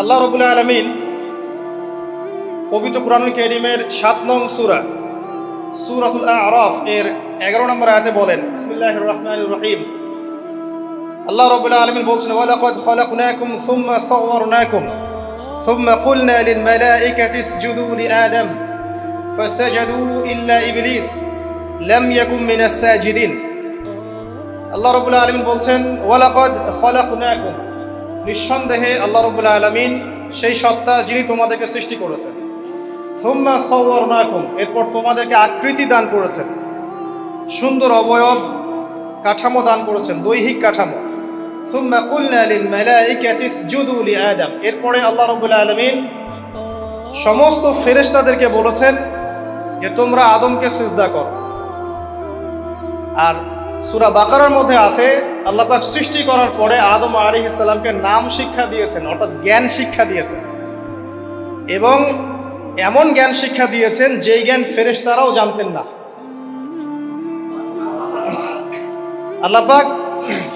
আল্লাহ রাব্বুল আলামিন পবিত্র কুরআনুল কারীমের ৭ নং সূরা সূরাতুল আ'রাফ এর 11 নম্বর আয়াতে বলেন, বিসমিল্লাহির রহমানির রহিম। আল্লাহ রাব্বুল আলামিন বলছেন, ওয়ালাকাদ খালাকনাকুম সুম্মা সাওয়ারনাকুম সুম্মা কুলনা লিল মালাইকাতি ইসজুদু লিআদম ফাসাজাদু ইল্লা ইবলিস লাম ইয়াকুম মিনাস সাজিদিন। আল্লাহ রাব্বুল আলামিন বলছেন, ওয়ালাকাদ খালাকনাকুম, নিঃসন্দেহে আল্লাহ রাব্বুল আলামিন সেই সত্তা যিনি তোমাদেরকে সৃষ্টি করেছেন। সুম্মা সাওয়ারনাকুম, এরপর তোমাদেরকে আকৃতি দান করেছেন, সুন্দর অবয়ব কাঠামো দান করেছেন, দৈহিক কাঠামো। সুম্মা কুলনা লিল মালাইকাতি ইসজুদু লিআদম, এরপরে আল্লাহ রাব্বুল আলামিন সমস্ত ফেরেশতাদেরকে বলেছেন যে তোমরা আদমকে সিজদা করো। আর সূরা বাকারার মধ্যে আছে, আল্লাহ পাক সৃষ্টি করার পরে আদম আলাইহিস সালামকে নাম শিক্ষা দিয়েছেন, অর্থাৎ জ্ঞান শিক্ষা দিয়েছেন, এবং এমন জ্ঞান শিক্ষা দিয়েছেন যেই জ্ঞান ফেরেশতারাও জানতেন না। আল্লাহ পাক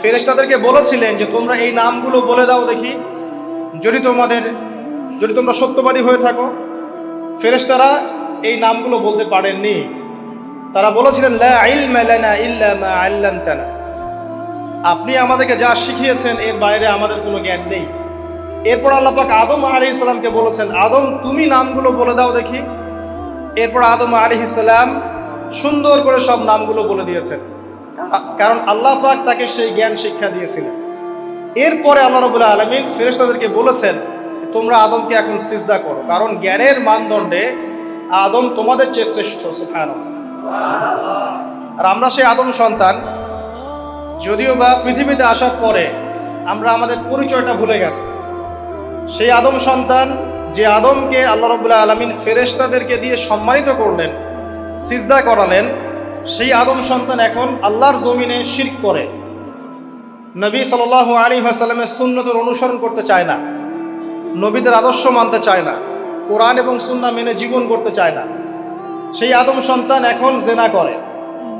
ফেরেশতাদেরকে বলেছিলেন যে তোমরা এই নামগুলো বলে দাও দেখি, যদি তোমরা সত্যবাদী হয়ে থাকো। ফেরেশতারা এই নামগুলো বলতে পারেননি। তারা বলেছিলেন, লা ইলমা লানা ইল্লা মা আল্লামতানা, আপনি আমাদেরকে যা শিখিয়েছেন এর বাইরে আমাদের কোনো জ্ঞান নেই। এরপর আল্লাহ পাক আদম আলাইহিস সালামকে বলেছেন, আদম তুমি নামগুলো বলে দাও দেখি। এরপর আদম আলাইহিস সালাম সুন্দর করে সব নামগুলো বলে দিয়েছেন, কারণ আল্লাহ পাক তাকে সেই জ্ঞান শিক্ষা দিয়েছিলেন। এরপরে আল্লাহ রাব্বুল আলামিন ফেরেশতাদেরকে বলেছেন, তোমরা আদমকে এখন সিজদা করো, কারণ জ্ঞানের মানদণ্ডে আদম তোমাদের চেয়ে শ্রেষ্ঠ। সুবহানাল্লাহ। আর আমরা সেই আদম সন্তান, যদিও বা পৃথিবীতে আসার পরে আমরা আমাদের পরিচয়টা ভুলে গেছি। সেই আদম সন্তান, যে আদমকে আল্লাহ রাব্বুল আলামিন ফেরেশতাদেরকে দিয়ে সম্মানিত করলেন, সিজদা করালেন, সেই আদম সন্তান এখন আল্লাহর জমিনে শিরক করে, নবী সাল্লাল্লাহু আলাইহি ওয়াসাল্লামের সুন্নতের অনুসরণ করতে চায় না, নবীদের আদর্শ মানতে চায় না, কোরআন এবং সুন্নাহ মেনে জীবন করতে চায় না। সেই আদম সন্তান এখন জেনা করে,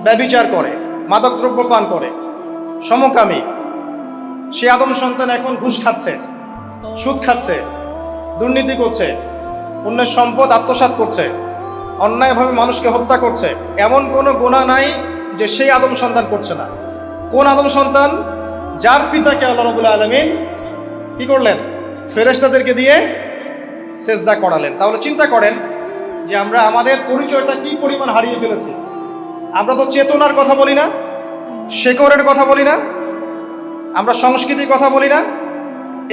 ব্যভিচার করে, মাদকদ্রব্য পান করে, সমকামী। সেই আদম সন্তান এখন ঘুষ খাচ্ছে, সুদ খাচ্ছে, দুর্নীতি করছে, অন্যের সম্পদ আত্মসাৎ করছে, অন্যায়ভাবে মানুষকে হত্যা করছে। এমন কোনো গুনাহ নাই যে সেই আদম সন্তান করছে না। কোন আদম সন্তান? যার পিতাকে আল্লাহ রাব্বুল আলামিন কি করলেন? ফেরেশতাদেরকে দিয়ে সেজদা করালেন। তাহলে চিন্তা করেন যে আমরা আমাদের পরিচয়টা কি পরিমাণ হারিয়ে ফেলেছি। আমরা তো চেতনার কথা বলি না, শেকড়ের কথা বলি না, আমরা সংস্কৃতির কথা বলি না।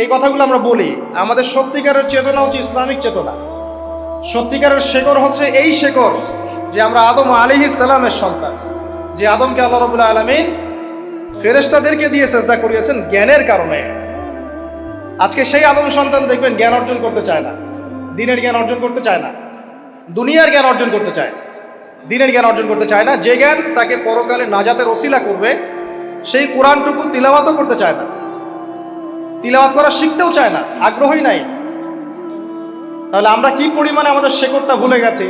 এই কথাগুলো আমরা বলি। আমাদের সত্যিকারের চেতনা হচ্ছে ইসলামিক চেতনা। সত্যিকারের শেকড় হচ্ছে এই শেকড় যে আমরা আদম আলাইহিস সালামের সন্তান, যে আদমকে আল্লাহ রাব্বুল আলামিন ফেরেশতাদেরকে দিয়ে সেজদা করিয়েছেন জ্ঞানের কারণে। আজকে সেই আদম সন্তান দেখবেন জ্ঞান অর্জন করতে চায় না, দ্বীনের জ্ঞান অর্জন করতে চায় না, দুনিয়ার জ্ঞান অর্জন করতে চায়, দ্বীনের জ্ঞান অর্জন করতে চায় না। যে জ্ঞান তাকে পরকালে নাজাতের ওসিলা করবে, সেই কোরআনটুকু তিলাওয়াতও করতে চায় না, তিলাওয়াত করা শিখতেও চায় না, আগ্রহই নাই। তাহলে আমরা কি পরিমাণে আমাদের শেকড়টা ভুলে গেছি,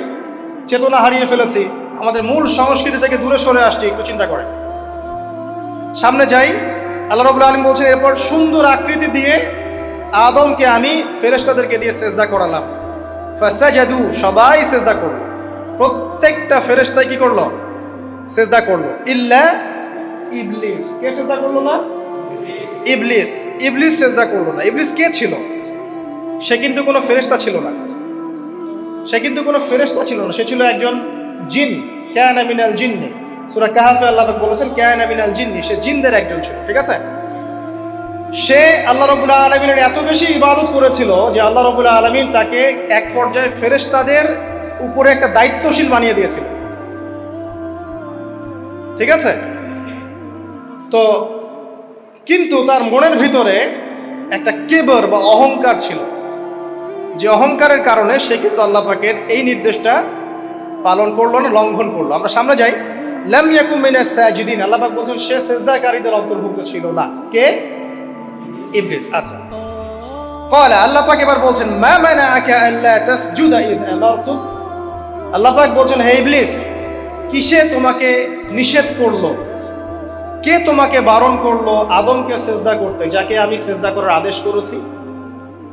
চেতনা হারিয়ে ফেলেছি, আমাদের মূল সংস্কৃতি থেকে দূরে সরে আসছি। একটু চিন্তা করেন। সামনে যাই। আল্লাহ রাব্বুল আলামিন বলছেন, এরপর সুন্দর আকৃতি দিয়ে আদমকে আমি ফেরেশতাদেরকে দিয়ে সেজদা করালাম। ফাসাজাদু, সবাই সেজদা করলো, প্রত্যেকটা ফেরেশতাই কি করলো? সেজদা করলো। ইল্লা ইবলিস, কে সেজদা করলো না? ইবলিস। ইবলিস সেজদা করলো না। ইবলিস কে ছিল? সে কিন্তু কোনো ফেরেশতা ছিল না। সে ছিল একজন জিন। কানা মিনাল জিন্নি, সূরা কাহফে আল্লাহ পাক বলেছেন কানা মিনাল জিন্নি, সে জিনদের একজন ছিল। ঠিক আছে? সে আল্লাহ রাব্বুল আলামিনের এত বেশি ইবাদত করেছিল যে আল্লাহ রাব্বুল আলামিন তাকে এক পর্যায়ে ফেরেশতাদের উপরে একটা দায়িত্বশীল বানিয়ে দিয়েছিল। ঠিক আছে? তো কিন্তু তার মনের ভিতরে একটা কিবর বা অহংকার ছিল, যে অহংকারের কারণে সে কিন্তু আল্লাহ পাকের এই নির্দেশটা পালন করলো না, লঙ্ঘন করলো। আমরা সামনে যাই। লাম ইয়াকুম মিনাস সাজিদিন, আল্লাহ পাক বলছেন সে সিজদাকারীদের অন্তর্ভুক্ত ছিল না। কে? ইবলিস। আচ্ছা, ক্বালা, আল্লাহ পাক এবার বলছেন, মা মানাআকা আল্লা তাসজুদা ইয আমারতুক। আল্লাহ পাক বলছেন, হে ইবলিস, কিসে তোমাকে নিষেধ করলো, কে তোমাকে বারণ করলো আদমকে সিজদা করতে, যাকে আমি সিজদা করার আদেশ করেছি?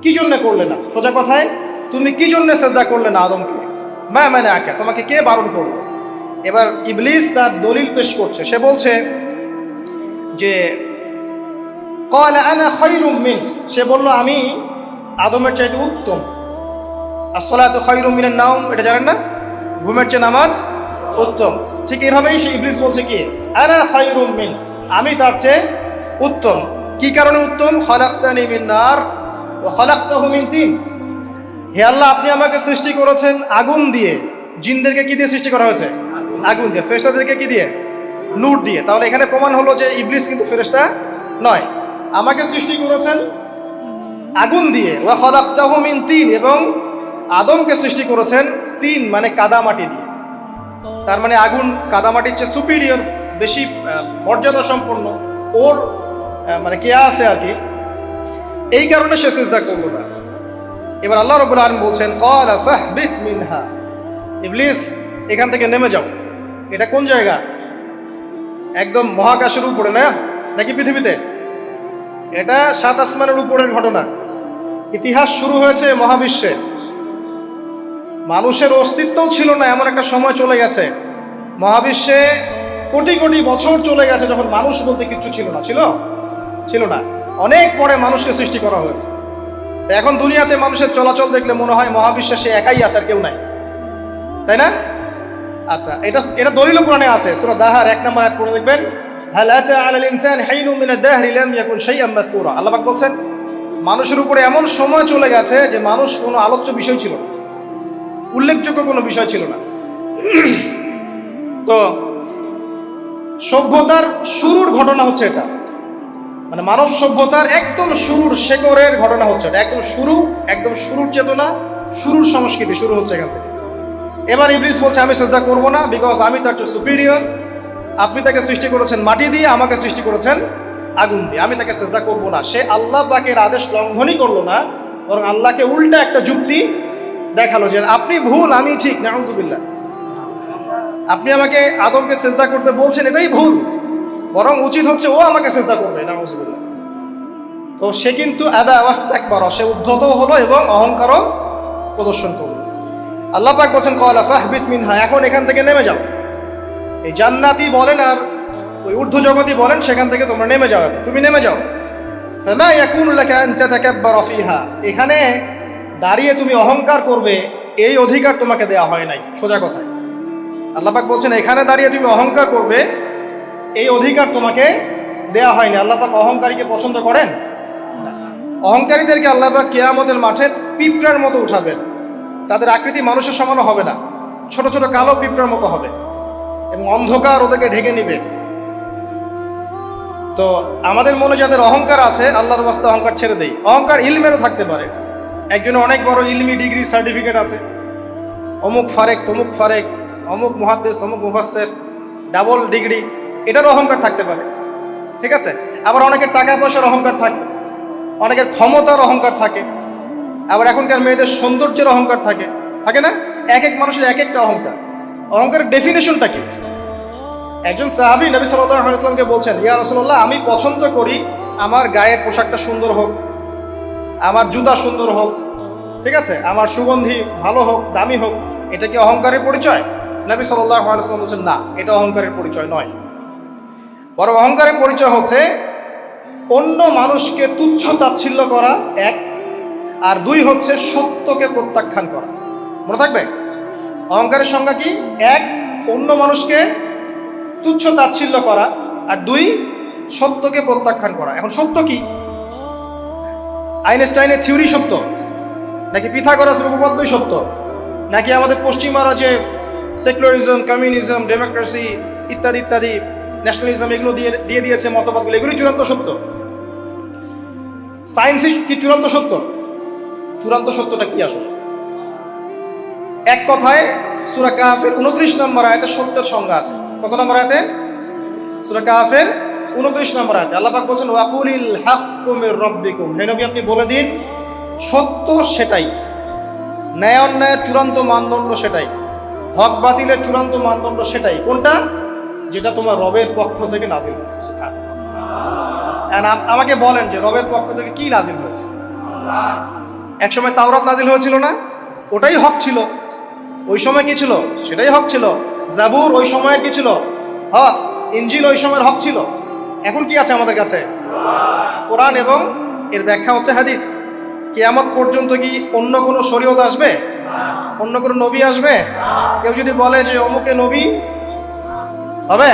কি জন্য করলে না? সোজা কথায়, তুমি কি জন্য সেজদা করলে না আদমকে? মা মানে আকা, তোমাকে কে বারণ করলো? এবার ইবলিস তার দলিল পেশ করছে। সে বলছে যে ক্বালা আনা খায়রুম মিন, সে বলল আমি আদমের চাইতে উত্তম। আসসালাতু খায়রুম মিনান নাওম, এটা জানেন না? ঘুমের চেয়ে নামাজ উত্তম। ঠিক এভাবেই সে ইবলিস বলছে কি আনা খায়রুম মিন, আমি তার চেয়ে উত্তম। কি কারণে উত্তম? খালাকতানি মিন নার ওয়া খালাকতাহু মিন তিন। হে আল্লাহ, আপনি আমাকে সৃষ্টি করেছেন আগুন দিয়ে, জিনদেরকে কি দিয়ে সৃষ্টি করা হয়েছে? আগুন দিয়ে। ফেরেশতাদেরকে কি দিয়ে? নূর দিয়ে। তাহলে এখানে প্রমাণ হলো যে ইবলিস কিন্তু ফেরেশতা নয়। আমাকে সৃষ্টি করেছেন আগুন দিয়ে, ওয়া খালাকতাহু মিন তিন, এবং আদমকে সৃষ্টি করেছেন তিন মানে কাদামাটি দিয়ে। তার মানে আগুন কাদামাটির চেয়ে সুপিরিয়র, বেশি মর্যাদা সম্পন্ন, ওর মানে কে আছে আর কি। এই কারণে সে সিজদা করল না। এবার আল্লাহ রাব্বুল আলামিন বলছেন ক্বালা ফাহবিত মিনহা, ইবলিস এখান থেকে নেমে যাও। এটা কোন জায়গা? একদম মহাকাশের উপরে না, নাকি পৃথিবীতে? এটা 7 আসমানের উপরের ঘটনা। ইতিহাস শুরু হয়েছে মহাবিশ্বে। মানুষের অস্তিত্বও ছিল না, এমন একটা সময় চলে গেছে। মহাবিশ্বে কোটি কোটি বছর চলে গেছে যখন মানুষ বলতে কিছু ছিল না। ছিল না। অনেক পরে মানুষকে সৃষ্টি করা হয়েছে। এখন দুনিয়াতে মানুষের চলাচল দেখলে মনে হয় মহাবিশ্বে সে একাই আছে, আর কেউ নাই, তাই না? আচ্ছা, এটা দলিল কোরআনে আছে। সূরা দাহার 1 নম্বর আয়াত পড়ে দেখবেন, হাল আতা আলাল ইনসান হাইনুম মিনাদ দাহরি লাম ইয়াকুন শাইআম মাযকুরা। আল্লাহ পাক বলছেন মানুষের উপরে এমন সময় চলে গেছে যে মানুষ কোনো আলোচ্য বিষয় ছিল না, উল্লেখযোগ্য কোনো বিষয় ছিল না। তো সভ্যতার শুরুর ঘটনা হচ্ছে এটা, মানে মানব সভ্যতার একদম শুরুর শেকড়ের ঘটনা হচ্ছে এটা। একদম শুরুর চেতনা, শুরুর সংস্কৃতি শুরু হচ্ছে এখান থেকে। এবার ইবলিস বলছে আমি সিজদা করব না, বিকজ আমি তার চেয়ে সুপিরিয়র। আপনি তাকে সৃষ্টি করেছেন মাটি দিয়ে, আমাকে সৃষ্টি করেছেন আগুন দিয়ে, আমি তাকে সিজদা করব না। সে আল্লাহ পাকের আদেশ লঙ্ঘনই করলো না, বরং আল্লাহকে উল্টা একটা যুক্তি দেখালো যে আপনি ভুল, আমি ঠিক। নাউজুবিল্লাহ, আপনি আমাকে আদমকে সিজদা করতে বলছেন, এটাই ভুল, বরং উচিত হচ্ছে ও আমাকে সিজদা করবে। নাউজুবিল্লাহ। তো সে কিন্তু আবা ওয়াস্তাকবার, সে উদ্ধত হলো এবং অহংকারও প্রদর্শন করলো। আল্লাহ পাক বলেন ক্বালা ফাহবিত মিনহা, এখন এখান থেকে নেমে যাও। এই জান্নাতি বলেন আর ওই ঊর্ধ্ব জগতই বলেন, সেখান থেকে তোমরা নেমে যাও, তুমি নেমে যাও। ফামা ইয়াকুনু লাকা আন তাতাকাব্বারা ফিহা, এখানে দাঁড়িয়ে তুমি অহংকার করবে এই অধিকার তোমাকে দেয়া হয় নাই। সোজা কথা, আল্লাহ পাক বলছেন এখানে দাঁড়িয়ে তুমি অহংকার করবে এই অধিকার তোমাকে দেয়া হয়নি। আল্লাহ পাক অহংকারীকে পছন্দ করেন না। অহংকারীদেরকে আল্লাহ পাক কিয়ামতের মাঠে পিঁপড়ার মতো উঠাবেন। তাদের আকৃতি মানুষের সমানও হবে না, ছোট ছোট কালো পিঁপড়ার মতো হবে, এবং অন্ধকার ওদেরকে ঢেকে নিবে। তো আমাদের মনে যাদের অহংকার আছে, আল্লাহর ওয়াস্তে অহংকার ছেড়ে দেই। অহংকার ইলমেরও থাকতে পারে। একজনের অনেক বড় ইলমি ডিগ্রি সার্টিফিকেট আছে, অমুক ফারেক তমুক ফারেক, অমুক মুহাদ্দিস অমুক মুফাসসির, ডাবল ডিগ্রি, এটারও অহংকার থাকতে পারে। ঠিক আছে? আবার অনেকের টাকা পয়সার অহংকার থাকে, অনেকের ক্ষমতার অহংকার থাকে, আবার এখনকার মেয়েদের সৌন্দর্যের অহংকার থাকে, থাকে না? এক এক মানুষের এক একটা অহংকার। অহংকারের ডেফিনেশনটা কি? একজন সাহাবী নবী সাল্লাল্লাহু আলাইহি ওয়াসাল্লামকে বলছেন, ইয়া রাসূলুল্লাহ, আমি পছন্দ করি আমার গায়ের পোশাকটা সুন্দর হোক, আমার জুতা সুন্দর হোক, ঠিক আছে, আমার সুগন্ধি ভালো হোক, দামি হোক। এটা কি অহংকারের পরিচয়? নবী সাল্লাল্লাহু আলাইহি ওয়াসাল্লাম বলছেন না, এটা অহংকারের পরিচয় নয়। বরং অহংকারের পরিচয় হচ্ছে অন্য মানুষকে তুচ্ছ তাচ্ছিল্য করা এক, আর দুই হচ্ছে সত্যকে প্রত্যাখ্যান করা। মনে থাকবে অহংকারের সংজ্ঞা কি? এক, অন্য মানুষকে তুচ্ছ তাচ্ছিল্য করা, আর দুই, সত্যকে প্রত্যাখ্যান করা। এখন সত্য কি? আইনস্টাইনের থিওরি সত্য, নাকি পিথাগোরাসের উপপাদ্যই সত্য, নাকি আমাদের পশ্চিমারা যে সেকুলারিজম, কমিউনিজম, ডেমোক্রেসি ইত্যাদি ইত্যাদি, ন্যাশনালিজম এগুলো দিয়ে দিয়েছে মতবাদগুলো, এগুলি চূড়ান্ত সত্য? সায়েন্সই কি চূড়ান্ত সত্য? চূড়ান্ত সত্যটা কি আসলে? এক কথায় সূরা কাহফের 29 নম্বর আয়াতে সত্যের সংজ্ঞা আছে। কত নম্বর আয়াতে? সূরা কাহফের 29 নম্বর আয়াতে আল্লাহ পাক বলেন ওয়াকুলিল হাক্কু মির রাব্বিকুম, হে নবী আপনি বলে দিন সত্য সেটাই, ন্যায় অন্যায়ের চূড়ান্ত মানদণ্ড সেটাই, হক বাতিলের চূড়ান্ত মানদণ্ড সেটাই। কোনটা? যেটা তোমার রবের পক্ষ থেকে নাজিল হয়েছে। আমাকে বলেন যে রবের পক্ষ থেকে কি নাজিল হয়েছে? একসময় তাওরাত নাজিল হয়েছিল না, ওটাই হক ছিল। ওই সময় কি ছিল? সেটাই হক ছিল। জাবুর ওই সময়ের কি ছিল? হক। ইনজিল ওই সময়ের হক ছিল। এখন কি আছে আমাদের কাছে? কোরআন এবং এর ব্যাখ্যা হচ্ছে হাদিস। কিয়ামত পর্যন্ত কি অন্য কোনো শরীয়ত আসবে? অন্য কোনো নবী আসবে? কেউ যদি বলে যে অমুকে নবী হবে,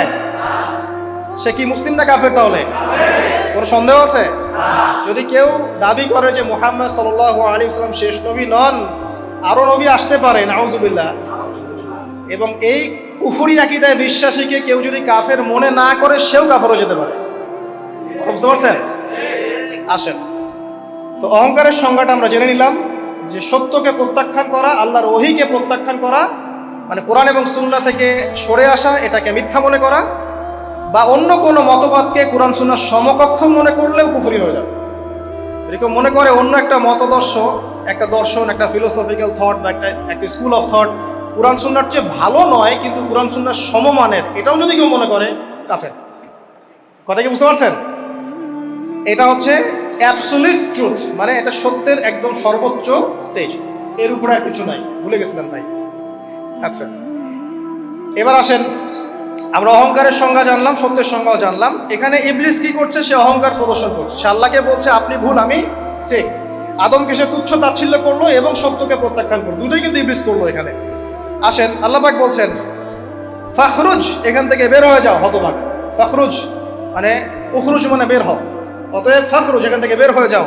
সে কি মুসলিম না কাফের? তাহলে কোনো সন্দেহ আছে? যদি কেউ দাবি করে যে মুহাম্মদ সাল্লাল্লাহু আলাইহি ওয়াসাল্লাম শেষ নবী নন, আরো নবী আসতে পারে, নাউজুবিল্লাহ, এবং এই কুফরি আকীদায় বিশ্বাসীকে কেউ যদি কাফের মনে না করে, সেও কাফের হয়ে যেতে পারে। বুঝতে পারছেন? আসেন, তো অহংকারের সংজ্ঞাটা আমরা জেনে নিলাম যে সত্যকে প্রত্যাখ্যান করা, আল্লাহর ওহীকে প্রত্যাখ্যান করা, মানে কোরআন এবং সুন্নাহ থেকে সরে আসা, এটাকে মিথ্যা মনে করা, বা অন্য কোনো মতবাদকে কোরআন সুন্নাহর সমকক্ষ মনে করলেও কুফরি হয়ে যাবে। এরকম মনে করে অন্য একটা মতদর্শ, একটা দর্শন, একটা ফিলোসফিক্যাল থট বা একটা স্কুল অফ থট কোরআন সুন্নাহর চেয়ে ভালো নয়, কিন্তু কোরআন সুন্নাহর সমমানের, এটাও যদি কেউ মনে করে, কাফের। কথা কি বুঝতে পারছেন? এটা হচ্ছে অ্যাবসলিউট ট্রুথ, মানে এটা সত্যের একদম সর্বোচ্চ স্টেজ, এর উপরে আর কিছু নাই। ভুলে গেছিলেন তাই? আচ্ছা, এবার আসেন, আমরা অহংকারের সংজ্ঞা জানলাম, সত্যের সংজ্ঞাও জানলাম। এখানে ইবলিস কি করছে? সে অহংকার প্রদর্শন করছে। সে আল্লাহকে বলছে আপনি ভুল, আমি ঠিক। আদমকে সে তুচ্ছ তাচ্ছিল্য করলো এবং সত্যকে প্রত্যাখ্যান করলো, দুটোই কিন্তু ইবলিস করলো এখানে। আসেন, আল্লাহ পাক বলছেন ফাখরুজ, এখান থেকে বের হয়ে যাও হতভাগ। ফাখরুজ মানে উখরুজ মানে বের হও, অতএব ফাখরুজ, এখান থেকে বের হয়ে যাও।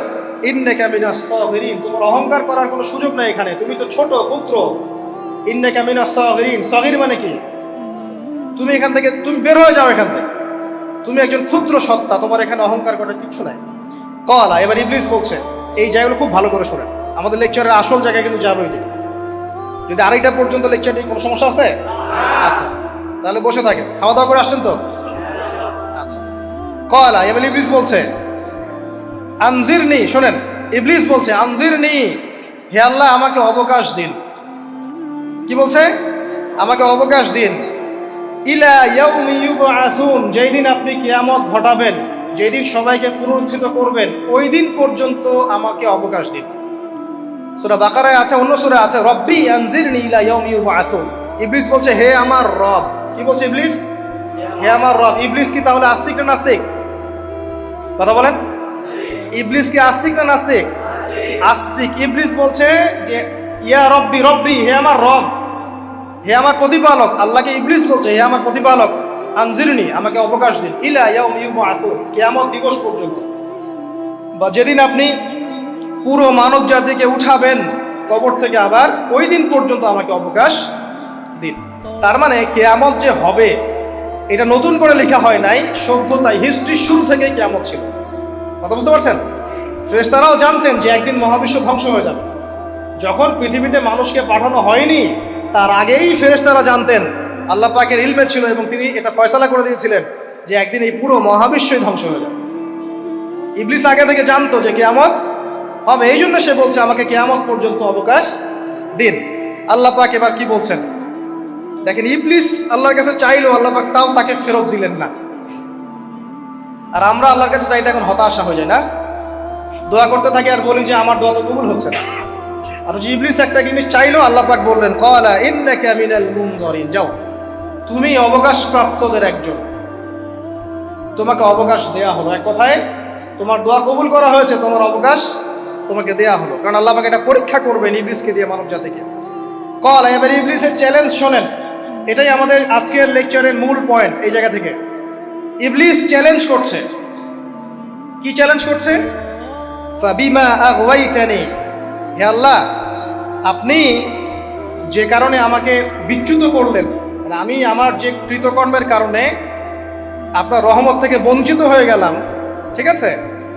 ইন্নাকা মিনাস সাগিরিন, তোমার অহংকার করার কোনো সুযোগ নাই এখানে, তুমি তো ছোট পুত্র। ইন্নাকা মিনাস সাগিরিন, সাগির মানে কি? তুমি এখান থেকে, তুমি বের হয়ে যাও এখান থেকে, তুমি একজন ক্ষুদ্র সত্তা, তোমার এখানে অহংকার করার কিছু নাই। কলা, এবার ইবলিস বলছে, এই জায়গাগুলো খুব ভালো করে শোনেন, আমাদের লেকচারের আসল জায়গায় কিন্তু যাবো। যদি আড়াইটা পর্যন্ত লেকচারটি কোনো সমস্যা আছে? আচ্ছা, তাহলে বসে থাকেন, খাওয়া দাওয়া করে আসছেন তো? আচ্ছা, কলা, এবার ইবলিস বলছে আনজিরনি, শোনেন, ইবলিস বলছে আনজিরনি, হে আল্লাহ আমাকে অবকাশ দিন। কি বলছে? আমাকে অবকাশ দিন। ইলা ইয়াউমি ইউবআসুন, যেই দিন আপনি কিয়ামত ঘটাবেন, যেই দিন সবাইকে পুনরুত্থিত করবেন, ওই দিন পর্যন্ত আমাকে অবকাশ দিন। সূরা বাকারায় আছে, অন্য সূরা আছে, রব্বি আনজিরনি ইলা ইয়াউমি ইউবআসুন। ইবলিস বলছে হে আমার রব। কি বলছে ইবলিস? হে আমার রব। ইবলিস কি তাহলে আস্তিক না নাস্তিক? কথা বলেন, ইবলিস কি আস্তিক না নাস্তিক? আস্তিক। ইবলিস বলছে যে ইয়া রব্বি, রব্বি হে আমার রব, হে আমার প্রতিপালক। আল্লাহকে ইবলিস বলছে হে আমার প্রতিপালক, আনজিরনি আমাকে অবকাশ দিন, ইলা ইয়াউমি ইউবআসুন, কিয়ামত দিবস পর্যন্ত, বা যেদিন আপনি পুরো মানব জাতিকে উঠাবেন কবর থেকে, আবার ওই দিন পর্যন্ত আমাকে অবকাশ দিন। তার মানে কিয়ামত যে হবে এটা নতুন করে লেখা হয় নাই, সভ্যতায় হিস্ট্রির শুরু থেকে কিয়ামত ছিল। কথা বুঝতে পারছেন? ফেরেশতারাও জানতেন যে একদিন মহাবিশ্ব ধ্বংস হয়ে যাবে। যখন পৃথিবীতে মানুষকে পাঠানো হয়নি তার আগেই ফেরেশতারা জানতেন, আল্লাহ পাকের ইলমে ছিল এবং তিনি এটা ফয়সালা করে দিয়েছিলেন যে একদিন এই পুরো মহাবিশ্বই ধ্বংস হয়ে যাবে। ইবলিস আগে থেকে জানতো যে কিয়ামত হবে, এই জন্য সে বলছে আমাকে কিয়ামত পর্যন্ত অবকাশ দিন। আল্লাহ পাক এবার কি বলছেন দেখেন, ইবলিস আল্লাহর কাছে চাইলো, আল্লাহ পাক তাও তাকে ফেরত দিলেন না। আর আমরা আল্লাহর কাছে চাইতে এখন হতাশা হয়ে যায় না, দোয়া করতে থাকি আর বলি যে আমার দোয়া তো কবুল হচ্ছে না। আর যে ইবলিস একটা জিনিস চাইলো, আল্লাহ পাক বললেন ক্বালা ইন্নাকা মিনাল মুনজারিন, যাও তুমি অবকাশপ্রাপ্তদের একজন, তোমাকে অবকাশ দেয়া হলো। এক কথায় তোমার দোয়া কবুল করা হয়েছে, তোমার অবকাশ তোমাকে দেয়া হলো, কারণ আল্লাহ পাক এটা পরীক্ষা করবেন ইবলিসকে দিয়ে, মানব জাতিকে। ক্বালা, এবার ইবলিসের চ্যালেঞ্জ শোনেন, এটাই আমাদের আজকের লেকচারের মূল পয়েন্ট। এই জায়গা থেকে ইবলিস চ্যালেঞ্জ করছে। কি চ্যালেঞ্জ করছে? ফাবিমা আগওয়াইতানি, হে আল্লাহ আপনি যে কারণে আমাকে বিচ্যুত করলেন, মানে আমি আমার যে কৃতকর্মের কারণে আপনার রহমত থেকে বঞ্চিত হয়ে গেলাম, ঠিক আছে,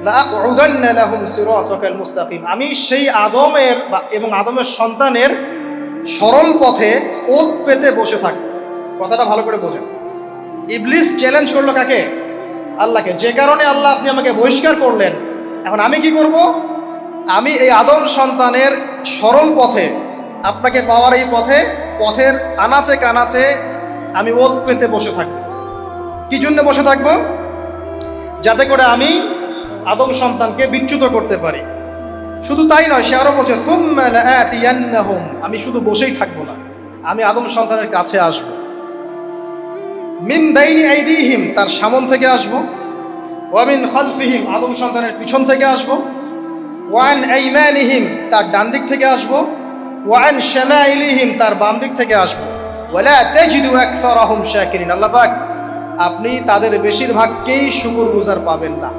লাআকউদান্না লাহুম সিরাতাকাল মুস্তাকিম, আমি সেই আদমের এবং আদমের সন্তানের সরল পথে ওত পেতে বসে থাকব। কথাটা ভালো করে বোঝেন। ইবলিস চ্যালেঞ্জ করলো কাকে? আল্লাহকে। যে কারণে আল্লাহ আপনি আমাকে বহিষ্কার করলেন, এখন আমি কি করব? আমি এই আদম সন্তানের সরল পথে, আপনাকে পাওয়ার এই পথে, পথের আনাচে কানাচে আমি ওত পেতে বসে থাকব। কি জন্য বসে থাকব? যাতে করে আমি আদম সন্তানকে বিচ্যুত করতে পারি। শুধু তাই নয়, সে আরো বলছে সুম্মা লাআতিয়ান্নাহুম, আমি শুধু বসেই থাকবো না, আমি আদম সন্তানের কাছে আসব। মিন বাইনি আইদিহিম, তার সামন থেকে আসব। ওয়া মিন খালফিহিম, আদম সন্তানের পিছন থেকে আসব। ওয়া আন আইমানিহিম, তার ডান দিক থেকে আসব। ওয়া আন শামাইলিহিম, তার বাম দিক থেকে আসব। ওয়ালা তাজিদু আকসারাহুম শাকিরিন, আল্লাহ পাক আপনি তাদের বেশিরভাগকেই শুকরগুজার পাবেন না।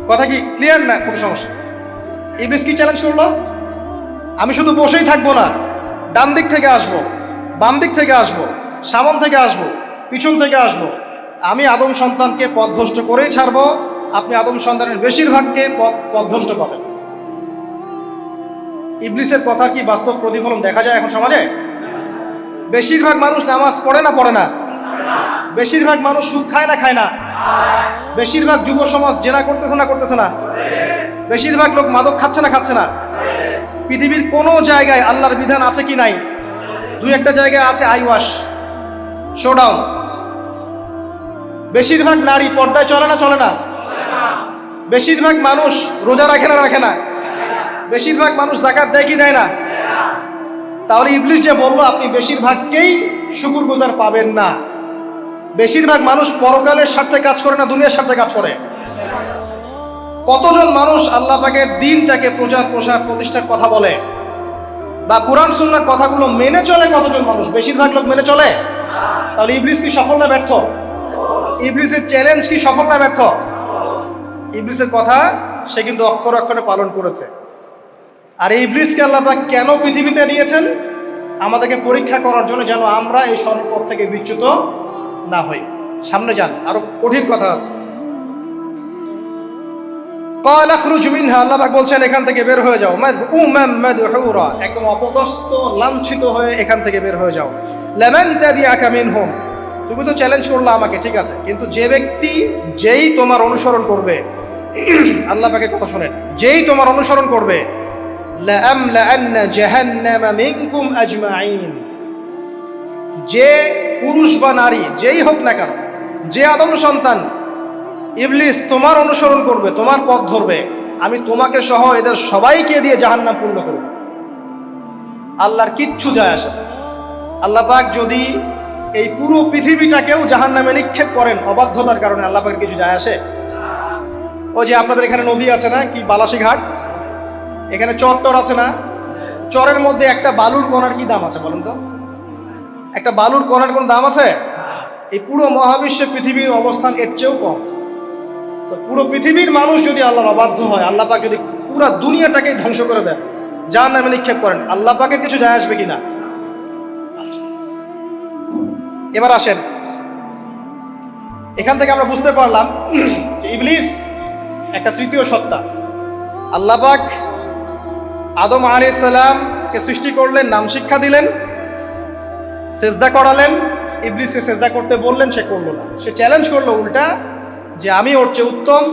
কথা কি ক্লিয়ার না? কোনো সমস্যা? ইবলিস কি চ্যালেঞ্জ করলো? আমি শুধু বসেই থাকবো না, ডান দিক থেকে আসব, বাম দিক থেকে আসব, সামন থেকে আসব, পিছন থেকে আসব, আমি আদম সন্তানকে পথভ্রষ্ট করেই ছাড়বো, আপনি আদম সন্তানের বেশিরভাগকে পথভ্রষ্ট পাবেন। ইবলিসের কথা কি বাস্তব প্রতিফলন দেখা যায় এখন সমাজে? বেশিরভাগ মানুষ নামাজ পড়ে না পড়ে না? বেশিরভাগ মানুষ সুদ খায় না খায় না? বেশিরভাগ যুব সমাজ জেনা করতেছে না করতেছে না? বেশিরভাগ লোক মাদক খাচ্ছে না খাচ্ছে না? পৃথিবীর কোনো জায়গায় আল্লাহর বিধান আছে কি নাই? দুই একটা জায়গায় আছে আই ওয়াশ, শোডাউন। বেশিরভাগ নারী পর্দায় চলে না চলে না? বেশিরভাগ মানুষ রোজা রাখে না রাখে না? বেশিরভাগ মানুষ যাকাত দেয় কি দেয় না? তাহলে ইবলিস যে বললো আপনি বেশিরভাগকেই শুকরগুজার পাবেন না, বেশিরভাগ মানুষ পরকালের স্বার্থে কাজ করে না দুনিয়ার স্বার্থে কাজ করে? কতজন মানুষ আল্লাহ পাকের দ্বীনটাকে প্রচার প্রসার প্রতিষ্ঠার কথা বলে বা কোরআন সুন্নাহর কথাগুলো মেনে চলে? কতজন মানুষ? বেশিরভাগ লোক মেনে চলে। তাহলে ইবলিস কি সফল না ব্যর্থ? ইবলিসের চ্যালেঞ্জ কি সফল না ব্যর্থ? ইবলিসের কথা সে কিন্তু অক্ষর অক্ষরে পালন করেছে। আর এই ইবলিসকে আল্লাহ পাক কেন পৃথিবীতে নিয়েছেন? আমাদেরকে পরীক্ষা করার জন্য, যেন আমরা এই সরল পথ থেকে বিচ্যুত না হই। সামনে যান, আরো কঠিন কথা আছে। قال اخرج منها, আল্লাহ পাক বলছেন এখান থেকে বের হয়ে যাও। মাযউমান মাদহুরা, একদম অপদস্থ লাঞ্ছিত হয়ে এখান থেকে বের হয়ে যাও। লামান তাবিআকা মিনহুম, তুমি তো চ্যালেঞ্জ করলে আমাকে, ঠিক আছে, কিন্তু যে ব্যক্তি যেই তোমার অনুসরণ করবে, আল্লাহ পাকের কথা শোনেন, যেই তোমার অনুসরণ করবে, লাআমলাআন্না জাহান্নামা মিনকুম আজমাইন, যে পুরুষ বা নারী যেই হোক না কেন, যে আদম সন্তান ইবলিস তোমার অনুসরণ করবে, তোমার পথ ধরবে, আমি তোমাকে সহ এদের সবাইকে দিয়ে জাহান্নাম পূর্ণ করব। আল্লাহর কিচ্ছু যায় আসে না। আল্লাহ পাক যদি এই পুরো পৃথিবীটাকেও জাহান্নামে নিক্ষেপ করেন অবাধ্যতার কারণে, আল্লাহ পাকের কিছু যায় আসে? ওই যে আপনাদের এখানে নদী আছে না, কি বালাসী ঘাট, এখানে চর টর আছে না? চরের মধ্যে একটা বালুর কণার কি দাম আছে বলেন তো? একটা বালুর কণার কোন দাম আছে? এই পুরো মহাবিশ্বে পৃথিবীর অবস্থান এর চেয়েও কম। তো পুরো পৃথিবীর মানুষ যদি আল্লাহর অবাধ্য হয়, আল্লাহ পাক যদি পুরো দুনিয়াটাকে ধ্বংস করে দেন, জাহান্নামে নিক্ষেপ করেন, আল্লাহ পাকের কিছু যায় আসবে কিনা? এবার আসেন, এখান থেকে আমরা বুঝতে পারলাম ইবলিস একটা তৃতীয় সত্তা। আল্লাহ পাক আদম আলাইহিস সালামকে সৃষ্টি করলেন, নাম শিক্ষা দিলেন, সেজদা করালেন, ইবলিসকে সেজদা করতে বললেন, সে করলো না। সে চ্যালেঞ্জ করলো উল্টা, যে আমি ওর চেয়ে উত্তম,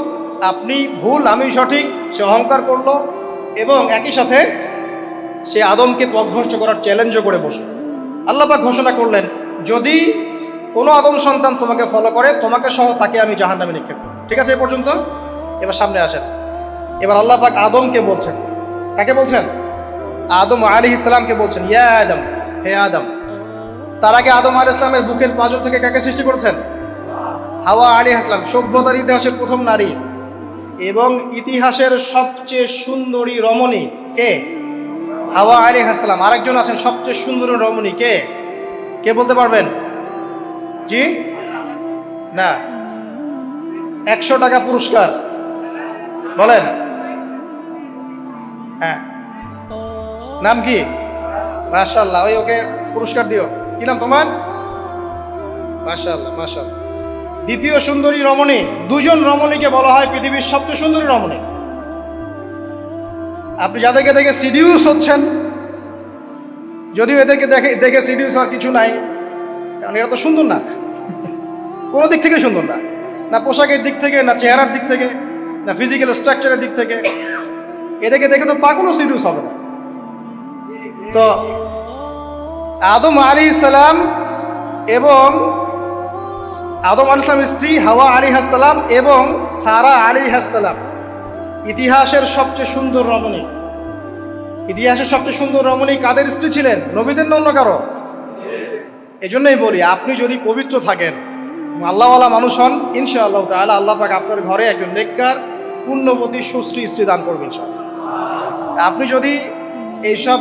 আপনি ভুল আমি সঠিক। সে অহংকার করলো এবং একই সাথে সে আদমকে পথভ্রষ্ট করার চ্যালেঞ্জও করে বসল। আল্লাহ পাক ঘোষণা করলেন, যদি কোনো আদম সন্তান তোমাকে ফলো করে, তোমাকে সহ তাকে আমি জাহান্নামে নিক্ষেপ করব। ঠিক আছে, এ পর্যন্ত। এবার সামনে আসেন। এবার আল্লাহ পাক আদমকে বলছেন, কাকে বলছেন? আদম আলাইহিস সালামকে বলছেন, ইয়া আদম, হে আদম। তার আগে আদম আলাইহিস সালামের বুকের পাঁজর থেকে কাকে সৃষ্টি করেছেন? হাওয়া আলাইহিস সালাম, সভ্যতার ইতিহাসের প্রথম নারী এবং ইতিহাসের সবচেয়ে সুন্দরী রমণী কে? হাওয়া আলাইহিস সালাম। আরেকজন আছেন সবচেয়ে সুন্দরী রমণী, কে? কে বলতে পারবেন? জি না, 100 টাকা পুরস্কার বলেন। হ্যাঁ, নাম কি? মাশাআল্লাহ, ওই ওকে পুরস্কার দিও। কি নাম তোমার? মাশাআল্লাহ মাশাআল্লাহ। দ্বিতীয় সুন্দরী রমণী, দুজন রমণীকে বলা হয় পৃথিবীর সবচেয়ে সুন্দরী রমণী। আপনি যাদেরকে দেখে সিডিউস হচ্ছেন, যদিও এদেরকে দেখে সিডিউস হওয়ার কিছু নাই, কারণ এরা তো সুন্দর না, কোনো দিক থেকে সুন্দর না, না পোশাকের দিক থেকে, না চেহারার দিক থেকে, না ফিজিক্যাল স্ট্রাকচারের দিক থেকে। এদেরকে দেখে তো পাগলও সিডিউস হবে না। তো আদম আলাইহিস সালাম এবং আদম আলাইহিস সালামের স্ত্রী হাওয়া আলাইহিস সালাম এবং সারা আলাইহিস সালাম, ইতিহাসের সবচেয়ে সুন্দর রমণী, ইতিহাসের সবচেয়ে সুন্দর রমণী কাদের স্ত্রী ছিলেন? নবীদের না অন্য কারো? এজন্যই বলি, আপনি যদি পবিত্র থাকেন, আল্লাহওয়ালা মানুষ হন, ইনশাআল্লাহ তাআলা আল্লাহ পাক আপনার ঘরে একজন নেককার পুণ্যবতী সুশ্রী স্ত্রী দান করবেন ইনশাআল্লাহ। আপনি যদি এইসব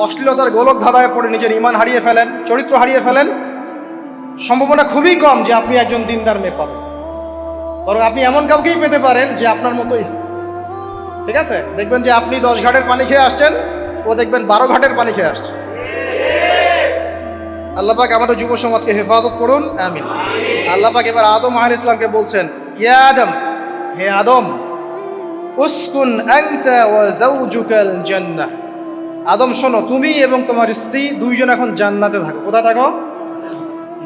অশ্লীলতার গোলক ধাঁধায় পড়ে নিজের ঈমান হারিয়ে ফেলেন, চরিত্র হারিয়ে ফেলেন, সম্ভাবনা খুবই কম যে আপনি একজন দিনদার মেয়ে পাবেন। বরং আপনি এমন কাউকেই পেতে পারেন যে আপনার মতোই, ঠিক আছে? দেখবেন যে আপনি 10 ঘাটের পানি খেয়ে আসছেন, ও দেখবেন 12 ঘাটের পানি খেয়ে আসছে। আল্লাহ পাক আমাদের যুব সমাজকে হেফাজত করুন, আমিন। আল্লাহ পাক এবার আদম আলাইহিস সালামকে বলছেন, ইয়া আদম, হে আদম, উসকুন আনতা ওয়া যাওজুকাল জান্নাহ। আদম শোনো, তুমি এবং তোমার স্ত্রী দুইজন এখন জান্নাতে থাকো। কোথায় থাকো?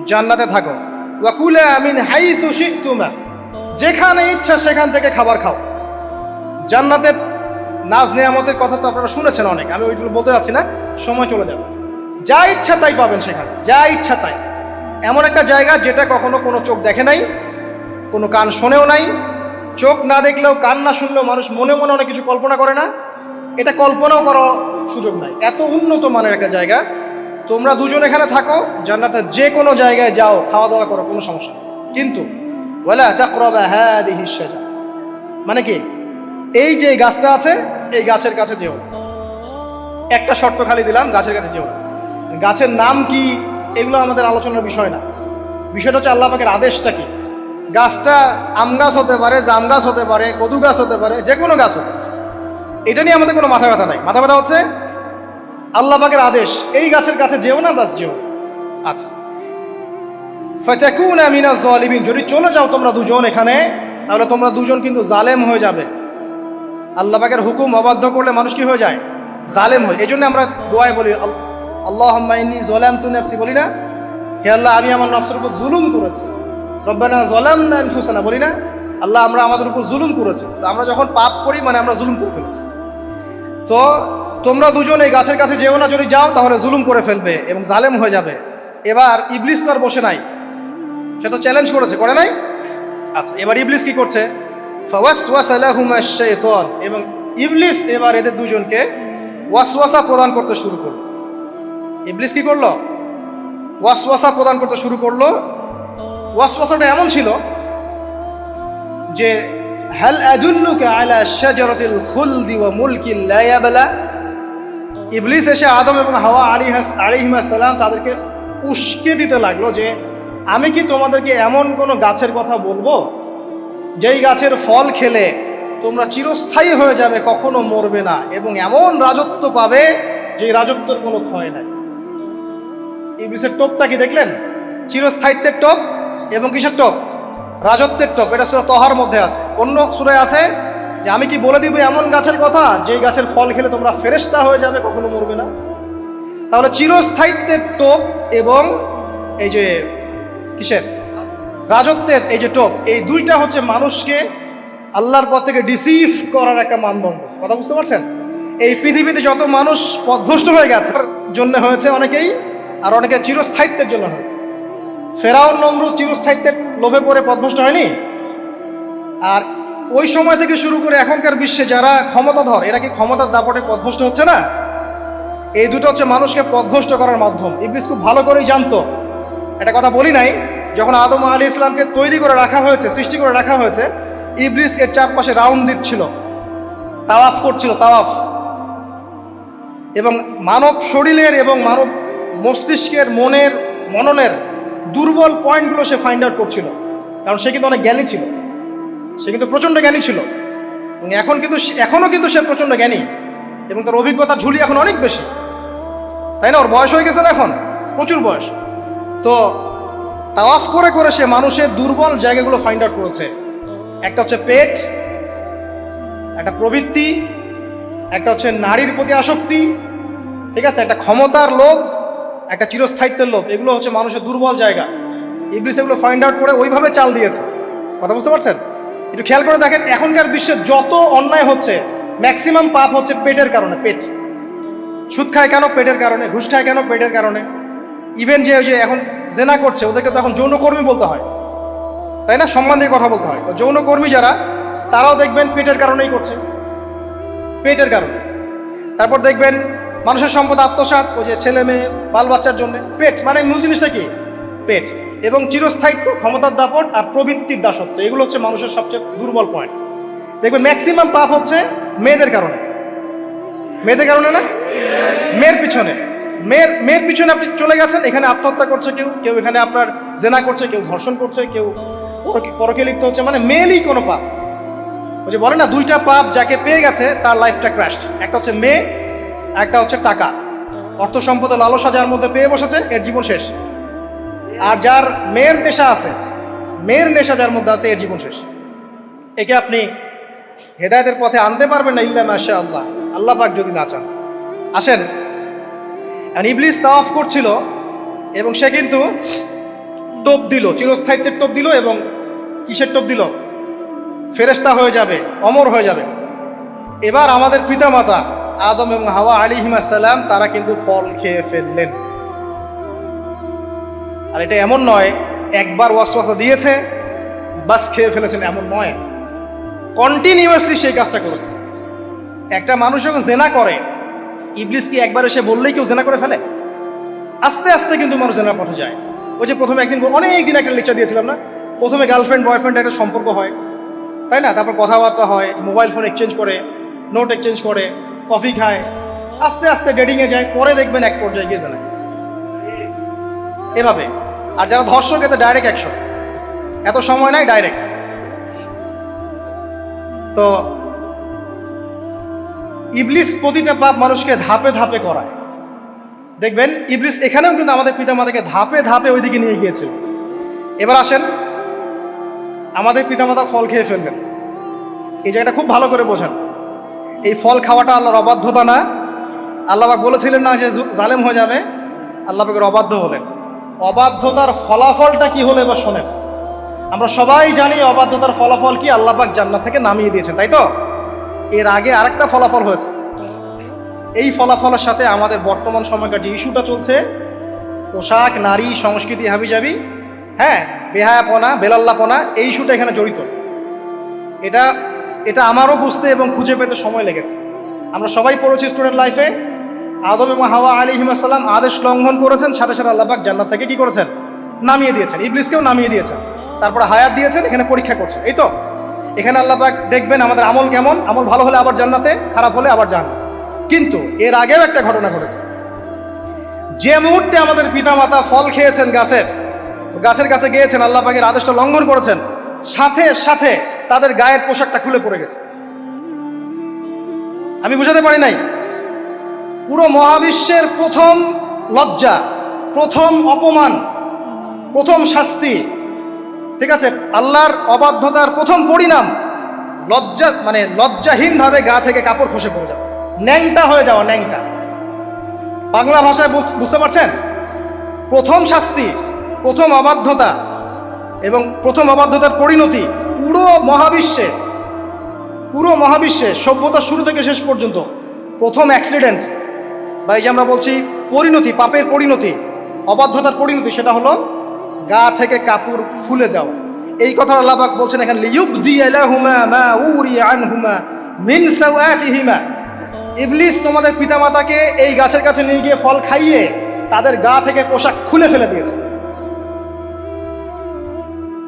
জান্নাতে থাকো। ওয়া কুলা মিন হাইসু শি'তুমা, যেখানে ইচ্ছা সেখান থেকে খাবার খাও। জান্নাতের নাজ নেয়ামতের কথা তো আপনারা শুনেছেন অনেক, আমি ওইগুলো বলতে যাচ্ছি না, সময় চলে যাবে। যা ইচ্ছা তাই পাবেন সেখানে, যা ইচ্ছা তাই। এমন একটা জায়গা যেটা কখনো কোনো চোখ দেখে নাই, কোনো কান শোনেও নাই। চোখ না দেখলেও, কান না শুনলেও মানুষ মনে মনে অনেক কিছু কল্পনা করে না, এটা কল্পনাও করার সুযোগ নাই। এত উন্নত মানের একটা জায়গা। তোমরা দুজন এখানে থাকো, জান্নাতের যে কোনো জায়গায় যাও, খাওয়া দাওয়া করো, কোনো সমস্যা নেই। কিন্তু ওয়ালা তাকরাবা হাদিহিশ শাজারা, মানে কি, এই যে গাছটা আছে, এই গাছের কাছে যেও। একটা শর্ত খালি দিলাম, গাছের কাছে যেও। গাছের নাম কি এগুলো আমাদের আলোচনার বিষয় না। বিষয়টা হচ্ছে আল্লাহ পাকের আদেশটা কি। গাছটা আম গাছ হতে পারে, জাম গাছ হতে পারে, কদু গাছ হতে পারে, যে কোনো গাছ হতে পারে। এটা নিয়ে আমাদের কোনো মাথা ব্যথা নাই। মাথা ব্যথা হচ্ছে আল্লাহ পাকের আদেশ, এই গাছের কাছে যেও না, বাস যেও। আচ্ছা, ফাতাকুনা মিনাজ জালিমিন, যদি চলে যাও তোমরা দুজন এখানে, তাহলে তোমরা দুজন কিন্তু জালেম হয়ে যাবে। আল্লাহ পাকের হুকুম অবাধ্য করলে মানুষ কি হয়ে যায়? জালেম হয়। এই জন্য আমরা দোয়ায় বলি, আল্লাহুম্মা ইন্নী যালামতু নাফসি, বলি না? হে আল্লাহ, আমি আমার নফসের উপর জুলুম করেছি। রব্বানা যালামনা আনফুসানা, বলি না? আল্লাহ, আমরা আমাদের উপর জুলুম করেছি। তো আমরা যখন পাপ করি, মানে আমরা জুলুম করে ফেলেছি। তো তোমরা দুজন এই গাছের কাছে যেও না, যদি যাও তাহলে জুলুম করে ফেলবে এবং জালেম হয়ে যাবে। এবার ইবলিস তো আর বসে নাই, সে তো চ্যালেঞ্জ করেছে, করে নাই? আচ্ছা, এবার ইবলিস কি করছে? ফাওয়াসওয়াসা লাহুমা শাইতান, এবং ইবলিস এবার এদের দুজনকে ওয়াসওয়াসা প্রদান করতে শুরু করলো। ইবলিস কি করলো? ওয়াসওয়াসা প্রদান করতে শুরু করলো। ওয়াসওয়াসাটা এমন ছিল যে, হাল আদুল্লুকা আলা শাজারাতিল খুলদি ওয়া মুলকিন লা ইয়াবলা। ইবলিস এসে আদম এবং হাওয়া আলাইহিস সালাম তাদেরকে উস্কে দিতে লাগলো যে, আমি কি তোমাদেরকে এমন কোনো গাছের কথা বলবো যেই গাছের ফল খেলে তোমরা চিরস্থায়ী হয়ে যাবে, কখনো মরবে না, এবং এমন রাজত্ব পাবে যে রাজত্বের কোনো ক্ষয় নাই। ইবলিসের টোপটা কি দেখলেন? চিরস্থায়িত্বের টোপ এবং কিসের টোপ? রাজত্বের টোপ। এটা সূরা তহার মধ্যে আছে। অন্য সূরায় আছে যে, আমি কি বলে দিব এমন গাছের কথা যেই গাছের ফল খেলে তোমরা ফেরেশতা হয়ে যাবে, কখনো মরবে না। তাহলে চিরস্থায়িত্বের টোপ এবং এই যে কিসের? রাজত্বের এই যে টোপ, এই দুইটা হচ্ছে মানুষকে আল্লাহর পথ থেকে ডিসিভ করার একটা মানদণ্ড। কথা বুঝতে পারছেন? এই পৃথিবীতে যত মানুষ পথভ্রষ্ট হয়ে গেছে জন্য হয়েছে অনেকেই, আর অনেকে চিরস্থায়িত্বের জন্য হয়েছে। ফেরাউন নমরুদ চিরস্থায়িত্বের লোভে পড়ে পথভ্রষ্ট হয়নি? আর ওই সময় থেকে শুরু করে এখনকার বিশ্বে যারা ক্ষমতাধর, এরা কি ক্ষমতার দাপটে পথভ্রষ্ট হচ্ছে না? এই দুটো হচ্ছে মানুষকে পথভ্রষ্ট করার মাধ্যম। ইবলিস খুব ভালো করেই জানতো। একটা কথা বলি নাই, যখন আদম আলাইহিস সালামকে তৈরি করে রাখা হয়েছে, সৃষ্টি করে রাখা হয়েছে, ইবলিস এর চারপাশে রাউন্ড দিচ্ছিল, তাওয়াফ করছিল, তাওয়াফ। এবং মানব শরীরের এবং মানব মস্তিষ্কের, মননের দুর্বল পয়েন্টগুলো সে ফাইন্ড আউট করছিল। কারণ সে কিন্তু অনেক জ্ঞানী ছিল, সে কিন্তু প্রচণ্ড জ্ঞানী ছিল, এবং এখনও কিন্তু সে প্রচণ্ড জ্ঞানী, এবং তার অভিজ্ঞতার ঝুলি এখন অনেক বেশি, তাই না? ওর বয়স হয়ে গেছে না এখন, প্রচুর বয়স। তো তাওয়াফ করে করে সে মানুষের দুর্বল জায়গাগুলো ফাইন্ড আউট করেছে। একটা হচ্ছে পেট, একটা প্রবৃত্তি, একটা হচ্ছে নারীর প্রতি আসক্তি, ঠিক আছে, একটা ক্ষমতার লোভ, একটা চিরস্থায়িত্বের লোভ। এগুলো হচ্ছে মানুষের দুর্বল জায়গা। ইবলিস এগুলো ফাইন্ড আউট করে ওইভাবে চাল দিয়েছে। কথা বুঝতে পারছেন? একটু খেয়াল করে দেখেন, এখনকার বিশ্বে যত অন্যায় হচ্ছে, ম্যাক্সিমাম পাপ হচ্ছে পেটের কারণে। পেট। সুদ খায় কেন? পেটের কারণে। ঘুষ খায় কেন? পেটের কারণে। ইভেন যে এখন জেনা করছে, ওদেরকে তো এখন যৌনকর্মী বলতে হয়, তাই না? সম্মান দিয়ে কথা বলতে হয়। তো যৌনকর্মী যারা, তারাও দেখবেন পেটের কারণেই করছে। পেটের কারণে। তারপর দেখবেন মানুষের সম্পদ আত্মসাৎ, ওই যে ছেলে মেয়ে বাল বাচ্চার জন্য। পেট মানে মূল জিনিসটা কি? পেট। এবং চিরস্থায়িত্ব, ক্ষমতার দাপট আর প্রবৃত্তির দাসত্ব, এগুলো হচ্ছে মানুষের সবচেয়ে দুর্বল পয়েন্ট। দেখবেন ম্যাক্সিমাম পাপ হচ্ছে মেয়েদের কারণে। মেয়েদের কারণে না? মেয়ের পিছনে। মেয়ের পিছনে আপনি চলে গেছেন, এখানে আত্মহত্যা করছে কেউ, কেউ এখানে আপনার জেনা করছে, কেউ ধর্ষণ করছে, কেউ পরকে লিপ্ত হচ্ছে, মানে মেয়েরই কোনো পাপ। ওই যে বলে না, দুইটা পাপ যাকে পেয়ে গেছে তার লাইফটা ক্র্যাশড। একটা হচ্ছে মেয়ে, একটা হচ্ছে টাকা। অর্থ সম্পদ লালসা যার মধ্যে পেয়ে বসেছে, এর জীবন শেষ। আর যার মেয়ের নেশা আছে, মেয়ের নেশা যার মধ্যে আছে, এর জীবন শেষ। একে আপনি হেদায়েতের পথে আনতে পারবেন না ইল্লা মাশাআল্লাহ, আল্লাহ পাক যদি না চান। আসেন, ইবলিস তাওয়াফ করছিল এবং সে কিন্তু টোপ দিল, চিরস্থায়িত্বের টোপ দিল। এবং কিসের টোপ দিল? ফেরেশতা হয়ে যাবে, অমর হয়ে যাবে। এবার আমাদের পিতামাতা আদম এবং হাওয়া আলাইহিস সালাম তারা কিন্তু ফল খেয়ে ফেললেন। আর এটা এমন নয় একবার ওয়াসওয়াসা দিয়েছে বাস খেয়ে ফেলেছেন, এমন নয়। কন্টিনিউয়াসলি সেই কাজটা করেছে। একটা মানুষ যখন জেনা করে, ইবলিস কি একবার এসে বললেই কেউ জেনা করে ফেলে? আস্তে আস্তে কিন্তু মানুষ জেনার পথে যায়। ওই যে প্রথমে একদিন, অনেক দিন একটা লেকচার দিয়েছিলাম না, প্রথমে গার্লফ্রেন্ড বয়ফ্রেন্ড একটা সম্পর্ক হয়, তাই না? তারপর কথাবার্তা হয়, মোবাইল ফোন এক্সচেঞ্জ করে, নোট এক্সচেঞ্জ করে, কফি খায়, আস্তে আস্তে ডেটিংয়ে যায়, পরে দেখবেন এক পর্যায়ে গিয়ে জেনা। এভাবে। আর যারা ধর্ষক, এতে ডাইরেক্ট অ্যাকশন, এত সময় নাই, ডাইরেক্ট। তো ইবলিস প্রতিটা পাপ মানুষকে ধাপে ধাপে করায়। দেখবেন ইবলিস এখানেও কিন্তু আমাদের পিতামাতাকে ধাপে ধাপে ওইদিকে নিয়ে গিয়েছিল। এবার আসেন, আমাদের পিতামাতা ফল খেয়ে ফেললেন, এই জায়গাটা খুব ভালো করে বোঝেন। এই ফল খাওয়াটা আল্লাহর অবাধ্যতা না। আল্লাহ পাক বলেছিলেন না যে জালেম হয়ে যাবে, আল্লাহ পাকের অবাধ্য হলেন। অবাধ্যতার ফলাফলটা কি হলো এবার শোনেন। আমরা সবাই জানি অবাধ্যতার ফলাফল কি, আল্লাহ পাক জান্নাত থেকে নামিয়ে দিয়েছেন, তাই তো? এর আগে আরেকটা ফলাফল হয়েছে। এই ফলাফলের সাথে আমাদের বর্তমান সময়কার যে ইস্যুটা চলছে, পোশাক, নারী, সংস্কৃতি, হাবিজাবি, হ্যাঁ, বেহায়াপনা, বেলাল্লাপনা, এই ইস্যুটা এখানে জড়িত। এটা আমারও বুঝতে এবং খুঁজে পেতে সময় লেগেছে। আমরা সবাই পড়েছি স্টুডেন্ট লাইফে, আদম এবং হাওয়া আলাইহিস সালাম আদেশ লঙ্ঘন করেছেন, সাথে সাথে আল্লাহ পাক জান্নাত থেকে কি করেছেন? নামিয়ে দিয়েছেন। ইবলিসকেও নামিয়ে দিয়েছেন, তারপরে হায়াত দিয়েছেন, এখানে পরীক্ষা করছেন। এই তো এখানে আল্লাহ পাক দেখবেন আমাদের আমল কেমন, আমল ভালো হলে আবার জান্নাতে, খারাপ হলে আবার জাহান্নামে। কিন্তু এর আগেও একটা ঘটনা ঘটেছে। যে মুহূর্তে আমাদের পিতামাতা ফল খেয়েছেন গাছের কাছে গিয়েছেন, আল্লাহ পাকের আদেশটা লঙ্ঘন করেছেন, সাথে সাথে তাদের গায়ের পোশাকটা খুলে পড়ে গেছে। আমি বুঝাতে পারি নাই? পুরো মহাবিশ্বের প্রথম লজ্জা, প্রথম অপমান, প্রথম শাস্তি, ঠিক আছে, আল্লাহর অবাধ্যতার প্রথম পরিণাম লজ্জা, মানে লজ্জাহীনভাবে গা থেকে কাপড় খসে পড়ে যাওয়া, ন্যাংটা হয়ে যাওয়া। ন্যাংটা বাংলা ভাষায় বুঝতে পারছেন? প্রথম শাস্তি, প্রথম অবাধ্যতা এবং প্রথম অবাধ্যতার পরিণতি পুরো মহাবিশ্বে সভ্যতার শুরু থেকে শেষ পর্যন্ত প্রথম অ্যাক্সিডেন্ট, বা এই যে আমরা বলছি পরিণতি, পাপের পরিণতি, অবাধ্যতার পরিণতি, সেটা হলো গা থেকে কাপড় খুলে যাওয়া। এই কথা আল্লাহ পাক বলছেন এখানে, লিইউবদিয়া লাহুমা মা উরিয়া আনহুমা মিন সাওয়াতিহিমা। ইবলিস তোমাদের পিতামাতাকে এই গাছের কাছে নিয়ে গিয়ে ফল খাইয়ে তাদের গা থেকে পোশাক খুলে ফেলে দিয়েছে।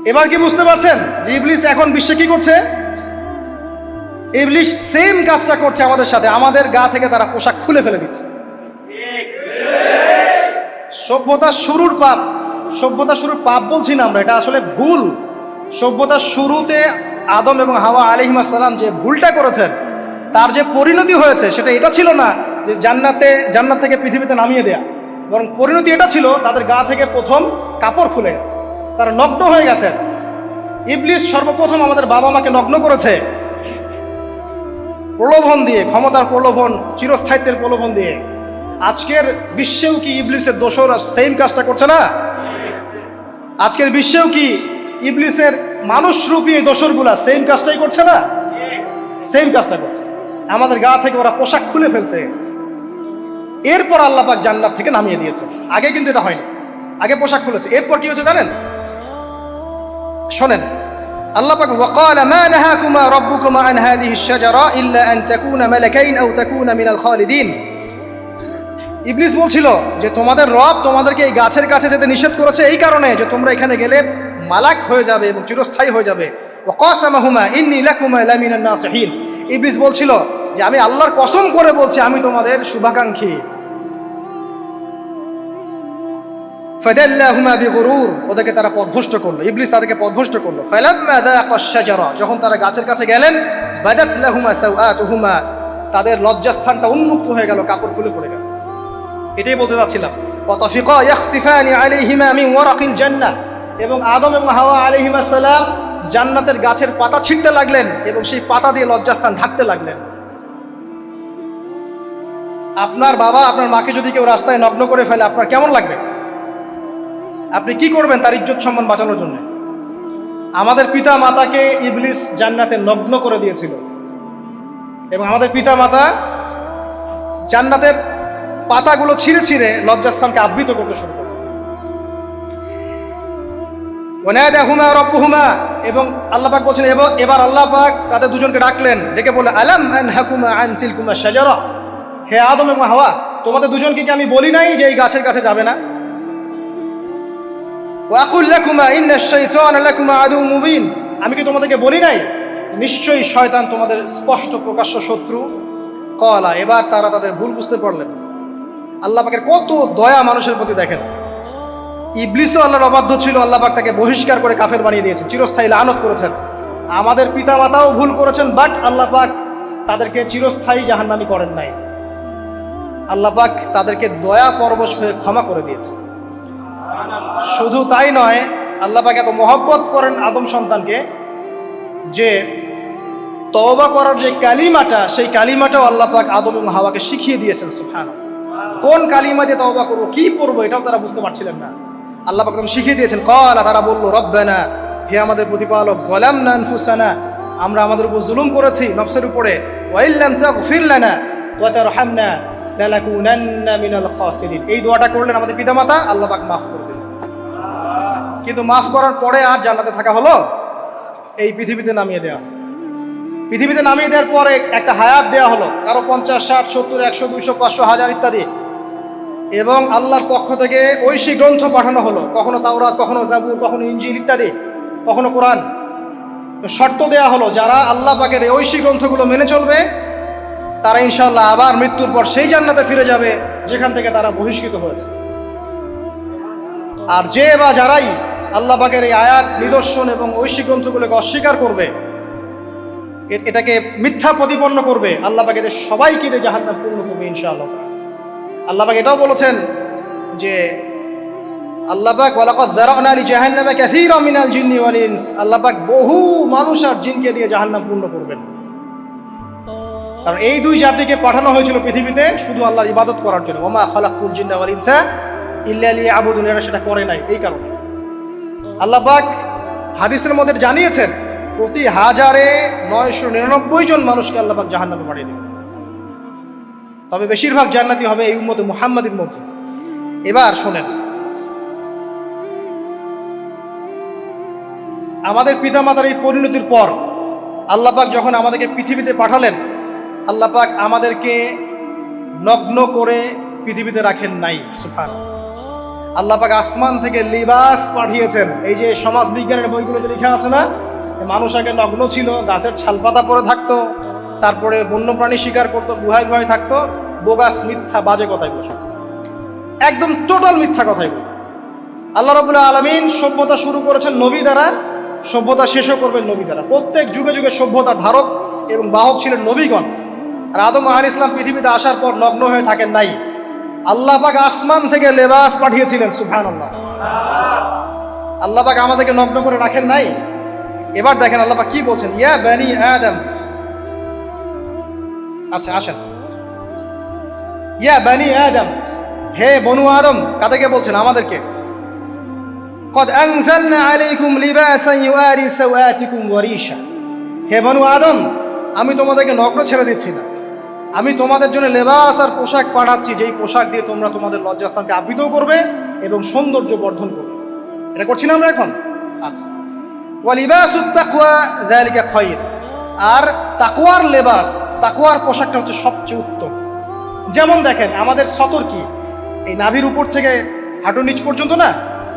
এবার কি বুঝতে পারছেন যে ইবলিস এখন বিশ্বে কি করছে? ইবলিস সেম কাজটা করছে আমাদের সাথে, আমাদের গা থেকে তারা পোশাক খুলে ফেলে দিচ্ছে। সভ্যতার শুরুর পাপ বলছি না আমরা, এটা আসলে ভুল। সভ্যতার শুরুতে আদম এবং হাওয়া আলাইহিস সালাম যে ভুলটা করেছেন, তার যে পরিণতি হয়েছে সেটা এটা ছিল না যে জান্নাত থেকে পৃথিবীতে নামিয়ে দেয়া, বরং পরিণতি এটা ছিল তাদের গা থেকে প্রথম কাপড় খুলে গেছে, তারা নগ্ন হয়ে গেছেন। ইবলিস সর্বপ্রথম আমাদের বাবা মাকে নগ্ন করেছে প্রলোভন দিয়ে, ক্ষমতার প্রলোভন, চিরস্থায়িত্বের প্রলোভন দিয়ে। আজকের বিশ্বেও কি ইবলিসের দোসররা সেম কাজটা করছে না? আজকের বিশ্বেও কি ইবলিসের মানুষরূপী দোসরগুলা সেম কাজটাই করছে না? সেম কাজটা করছে। আমাদের গা থেকে ওরা পোশাক খুলে ফেলছে, এরপর আল্লাহ পাক জান্নাত থেকে নামিয়ে দিয়েছে। আগে কিন্তু এটা হয়নি, আগে পোশাক খুলেছে। এরপর কি হয়েছে জানেন? শোনেন, আল্লাহ পাক ওয়াকালা মা নাহাকুমা রাব্বুকুমা আন হাযিহি আশ-শাজারা ইল্লা আন তাকুনা মালাকাইন আও তাকুনা মিনাল খালিদিন। ইবলিস বলছিল যে তোমাদের রব তোমাদেরকে এই গাছের কাছে যেতে নিষেধ করেছে এই কারণে যে তোমরা এখানে গেলে মালাক হয়ে যাবে এবং চিরস্থায়ী হয়ে যাবে। ওয়া কাসামাহুমা ইন্নী লাকুমা লামিনান নাসিহিন। ইবলিস বলছিল যে আমি আল্লাহর কসম করে বলছি আমি তোমাদের শুভাকাঙ্ক্ষী। ফাদাল্লাহুমা বিগুরুর, ওদেরকে তারা পথভ্রষ্ট করলো, ইবলিস তাদেরকে পথভ্রষ্ট করলো। ফালাম্মা যাকাশ শাজারা, যখন তারা গাছের কাছে গেলেন, বাদাত লাহুমা সাওআতুহুমা, তাদের লজ্জাস্থানটা উন্মুক্ত হয়ে গেল, কাপড় খুলে পড়ে গেল। এটাই বলতে যাচ্ছিলাম। ওয়া তাফিকা ইয়াখসিফানি আলাইহিমা মিন ওয়ারাকিল জান্নাহ, এবং আদম এবং হাওয়া আলাইহিমা সালাম জান্নাতের গাছের পাতা ছিঁড়তে লাগলেন এবং সেই পাতা দিয়ে লজ্জাস্থান ঢাকতে লাগলেন। আপনার বাবা আপনার মাকে যদি কেউ রাস্তায় নগ্ন করে ফেলে আপনার কেমন লাগবে? আপনি কি করবেন তার ইজ্জত সম্মান বাঁচানোর জন্য? আমাদের পিতা মাতাকে ইবলিস জান্নাতে নগ্ন করে দিয়েছিল এবং আমাদের পিতা মাতা জান্নাতের পাতাগুলো ছিঁড়ে ছিঁড়ে লজ্জাস্থানকে আবৃত করতে শুরু করল। ওয়ানাদাহুমা রাব্বুহুমা, এবং আল্লাহ পাক বলছেন এবার আল্লাহ পাক তাদের দুজনকে ডাকলেন, ডেকে বললেন আলাম আনহাকুমা আন তিলকুমা শাজারা, হে আদম এবং হাওয়া তোমাদের দুজনকে কি আমি বলি নাই যে এই গাছের কাছে যাবে না? ওয়াকুল লাকুমা ইন্নাশ শাইতানা লাকুমা আদুউম মুবিন, আমি কি তোমাদেরকে বলি নাই নিশ্চয়ই শয়তান তোমাদের স্পষ্ট প্রকাশ্য শত্রু? কলা, এবার তারা তাদের ভুল বুঝতে পারলেন। আল্লাহ পাকের কত দয়া মানুষের প্রতি দেখেন। ইবলিসও আল্লাহর অবাধ্য ছিল, আল্লাহ পাক তাকে বহিষ্কার করে কাফের বানিয়ে দিয়েছেন, চিরস্থায়ী লানত করেছেন। আমাদের পিতা মাতাও ভুল করেছেন, বাট আল্লাহ পাক তাদেরকে চিরস্থায়ী জাহান্নামী করেন নাই। আল্লাহ পাক তাদেরকে দয়া পরবশ হয়ে ক্ষমা করে দিয়েছে। শুধু তাই নয়, আল্লাহ পাক এত মহব্বত করেন আদম সন্তানকে যে তওবা করার যে কালিমাটা, সেই কালিমাটাও আল্লাহ পাক আদম এবং হাওয়াকে শিখিয়ে দিয়েছেন। সুবহানাল্লাহ, কোন কালিমা দিয়ে তওবা করবো, কি পড়বো, এটাও তারা বুঝতে পারছিলেন না। আল্লাহ পাক তখন শিখিয়ে দিয়েছেন। ক্বালা, তারা বলল রব্বানা, হে আমাদের প্রতিপালক, যালামনা আনফুসানা, আমরা আমাদের উপর জুলুম করেছি নফসের উপরে, ওয়া ইল্লাম তাগফির লানা ওয়া তারহামনা লানাকুনান্না মিনাল খাসিরিন। এই দোয়াটা করলেন আমাদের পিতামাতা, আল্লাহ পাক মাফ করে দিলেন। কিন্তু মাফ করার পরে আর জান্নাতে থাকা হলো? এই পৃথিবীতে নামিয়ে দেওয়া। পৃথিবীতে নামিয়ে দেওয়ার পরে একটা হায়াত দেওয়া হলো, কারো 50, 60, 70, 100, 200, 500, 1000 ইত্যাদি, এবং আল্লাহর পক্ষ থেকে ঐশী গ্রন্থ পাঠানো হলো, কখনো তাওরাত, কখনো জাবুর, কখনো ইনজিল ইত্যাদি, কখনো কোরআন। শর্ত দেয়া হলো যারা আল্লাহ পাকের এই ঐশী গ্রন্থগুলো মেনে চলবে তারা ইনশাআল্লাহ আবার মৃত্যুর পর সেই জান্নাতে ফিরে যাবে যেখান থেকে তারা বহিষ্কৃত হয়েছে। আর যে বা যারাই আল্লাহ পাকের এই আয়াত, নিদর্শন এবং ঐশী গ্রন্থগুলোকে অস্বীকার করবে, এটাকে মিথ্যা প্রতিপন্ন করবে, আল্লাহ পাক এদের সবাইকে দিয়ে জাহান্নাম পূর্ণ করবে ইনশাআল্লাহ। আল্লাহ পাক এটাও বলেছেন যে আল্লাহ পাক ওয়ালাকাদ যারানা লি জাহান্নামা কাসীরাম মিনাল জিন্নি ওয়াল ইনস, আল্লাহ পাক বহু মানুষ আর জিনকে দিয়ে জাহান্নাম পূর্ণ করবেন। কারণ এই দুই জাতিকে পাঠানো হয়েছিল পৃথিবীতে শুধু আল্লাহর ইবাদত করার জন্য। ওমা খালাকুল জিন্না ওয়াল ইনসা ইল্লা লিয়াবুদুন, এরা সেটা করে নাই। এই কারণে আল্লাহ পাক হাদিসের মধ্যে জানিয়েছেন প্রতি 1099 জন মানুষকে আল্লাহ পাক জাহান্নামে পাঠিয়ে দেবেন। তবে বেশিরভাগ জান্নাতি হবে এই উম্মতে মুহাম্মাদের মধ্যে। এবার শোনেন, আমাদের পিতামাতার এই পরিণতির পর আল্লাহ পাক যখন আমাদেরকে পৃথিবীতে পাঠালেন, আল্লাহ পাক আমাদেরকে নগ্ন করে পৃথিবীতে রাখেন নাই। সুবহানাল্লাহ, আল্লাহ পাক আসমান থেকে লিবাস পাঠিয়েছেন। এই যে সমাজ বিজ্ঞানের বইগুলোতে লেখা আছে না, মানুষ আগে নগ্ন ছিল, গাছের ছালপাতা পরে থাকতো, তারপরে বন্যপ্রাণী শিকার করতো, গুহায় গুহায় থাকতো, বোগাস, মিথ্যা, বাজে কথাই বলছে, একদম টোটাল মিথ্যা কথাই বলে। আল্লাহ রাব্বুল আলামিন সভ্যতা শুরু করেছেন নবী দ্বারা, সভ্যতা শেষও করবেন নবী দ্বারা। প্রত্যেক যুগে যুগে সভ্যতার ধারক এবং বাহক ছিলেন নবীগণ। আর আদম আলাইহিস সালাম পৃথিবীতে আসার পর নগ্ন হয়ে থাকেন নাই। আল্লাহ পাক আসমান থেকে লেবাস পাঠিয়েছিলেন। সুবহানাল্লাহ, আল্লাহ পাক আমাদেরকে নগ্ন করে রাখেন নাই। এবার দেখেন আল্লাহ পাক কি বলছেন, ইয়া বানি আদম, আচ্ছা আসেন, ইয়া বানি আদম, হে বনু আদম, কাদেরকে বলছেন? আমাদেরকে। কদ আনজালনা আলাইকুম লিবাসান ইউআরি সাওআতিকুম ওয়া রিশা, হে বনু আদম, আমি তোমাদেরকে নগ্ন ছেড়ে দিচ্ছি না, আমি তোমাদের জন্য লেবাস আর পোশাক পাঠাচ্ছি, যেই পোশাক দিয়ে তোমরা তোমাদের লজ্জাস্থানকে আবৃত করবে এবং সৌন্দর্য বর্ধন করবে। এটা করছি না আমরা এখন? আচ্ছা, ওয়া লিবাসুত তাকওয়া যালিকা খায়র, আর তাকওয়ার লেবাস, তাকওয়ার পোশাকটা হচ্ছে সবচেয়ে উত্তম। যেমন দেখেন আমাদের সতর কি এই নাভির উপর থেকে হাঁটুর নিচ পর্যন্ত না,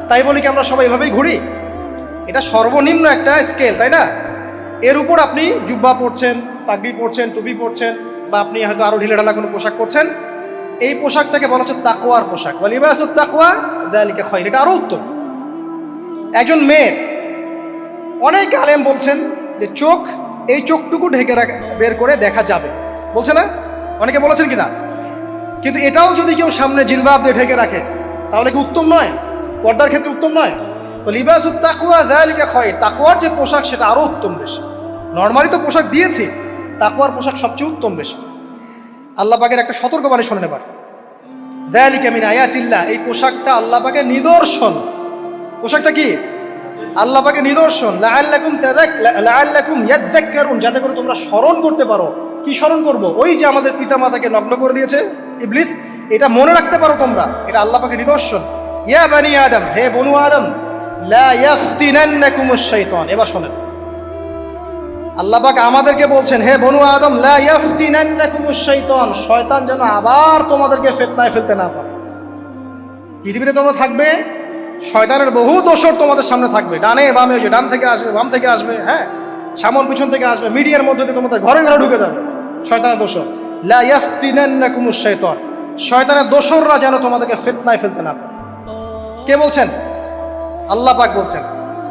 তাই বলি কি আমরা সবাই এভাবেই ঘুরি? এটা সর্বনিম্ন একটা স্কেল, তাই না? এর উপর আপনি জুব্বা পরছেন, পাগড়ি পরছেন, টুপি পরছেন, বা আপনি হয়তো আরো ঢিলেঢালা কোনো পোশাক পরছেন, এই পোশাকটাকে বলা হচ্ছে তাকওয়ার পোশাক। ওয়া লিবাসুত তাকওয়া যালিকা খায়র, এটা আরো উত্তম। একজন মেয়ের, অনেক আলেম বলছেন যে চোখ, এই চোখটুকু ঢেকে বের করে দেখা যাবে, বলছে না? অনেকে বলেছেন কিনা? কিন্তু এটাও যদি কেউ সামনে জিলবাব দিয়ে ঢেকে রাখে তাহলে কি উত্তম নয়? পর্দার ক্ষেত্রে উত্তম নয়? তো লিবাসুত তাকওয়া যালিকা খায়র, তাকওয়ার যে পোশাক সেটা আরো উত্তম বেশি। নরমালি তো পোশাক দিয়েছি, তাকওয়ার পোশাক সবচেয়ে উত্তম বেশি। আল্লাহ পাকের একটা সতর্কবাণী শোনেন এবার। যালিকা মিন আয়াতিল্লাহ, এই পোশাকটা আল্লাহ পাকের নিদর্শন। পোশাকটা কি? আল্লাহ পাকের নিদর্শন। লাআল্লাকুম ইয়াযাক্কারুন, যাতে করে তোমরা স্মরণ করতে পারো। কি স্মরণ করব? ওই যে আমাদের পিতামাতাকে নগ্ন করে দিয়েছে ইবলিস, এটা মনে রাখতে পারো তোমরা, এটা আল্লাহ পাকের নিদর্শন। ইয়া বানি আদম, হে বনু আদম, লা ইয়াফতিনান্নাকুমুশ শাইতান। এবার শোনেন, আল্লাহ পাক আমাদেরকে বলছেন, হে বনু আদম, লা ইয়াফতিনান্নাকুমুশ শাইতান, শয়তান যেন আবার তোমাদেরকে ফিতনায় ফেলতে না পারে। পৃথিবীতে তোমরা থাকবে, শয়তানের বহু দোসর তোমাদের সামনে থাকবে, ডানে বামে, যে ডান থেকে আসবে, বাম থেকে আসবে, হ্যাঁ, সামন পিছন থেকে আসবে, মিডিয়ার মধ্যে দিয়ে তোমাদের ঘরে ঘরে ঢুকে যাবে শয়তানের দোসর। লা ইয়াফতিনান্নাকুমুশ শাইতান, শয়তানের দোসররা যেন তোমাদেরকে ফিতনায় ফেলতে না পারে। কে বলছেন? আল্লাহ পাক বলছেন।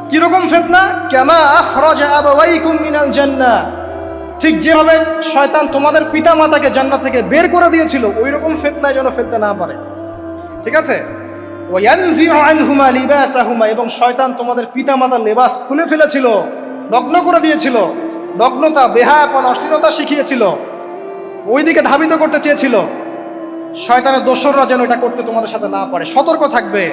কিরকম ফিতনা? কামা আখরাজা আবাওয়াইকুম মিনাল জান্নাহ, ঠিক যেভাবে শয়তান তোমাদের পিতা মাতাকে জান্নাত থেকে বের করে দিয়েছিল, ওই রকম ফিতনায় যেন ফেলতে না পারে। ঠিক আছে? ওয়ায়ানজিউ আনহুমা লিবাসাহুমা, এবং শয়তান তোমাদের পিতা মাতার লেবাস খুলে ফেলেছিল, নগ্ন করে দিয়েছিল, নগ্নতা, বেহায়াপন, অশ্লীলতা শিখিয়েছিল, ওইদিকে ধাবিত করতে চেয়েছিল। শয়তানের দোসররা যেন এটা করতে তোমাদের সাথে না পারে, সতর্ক থাকবে।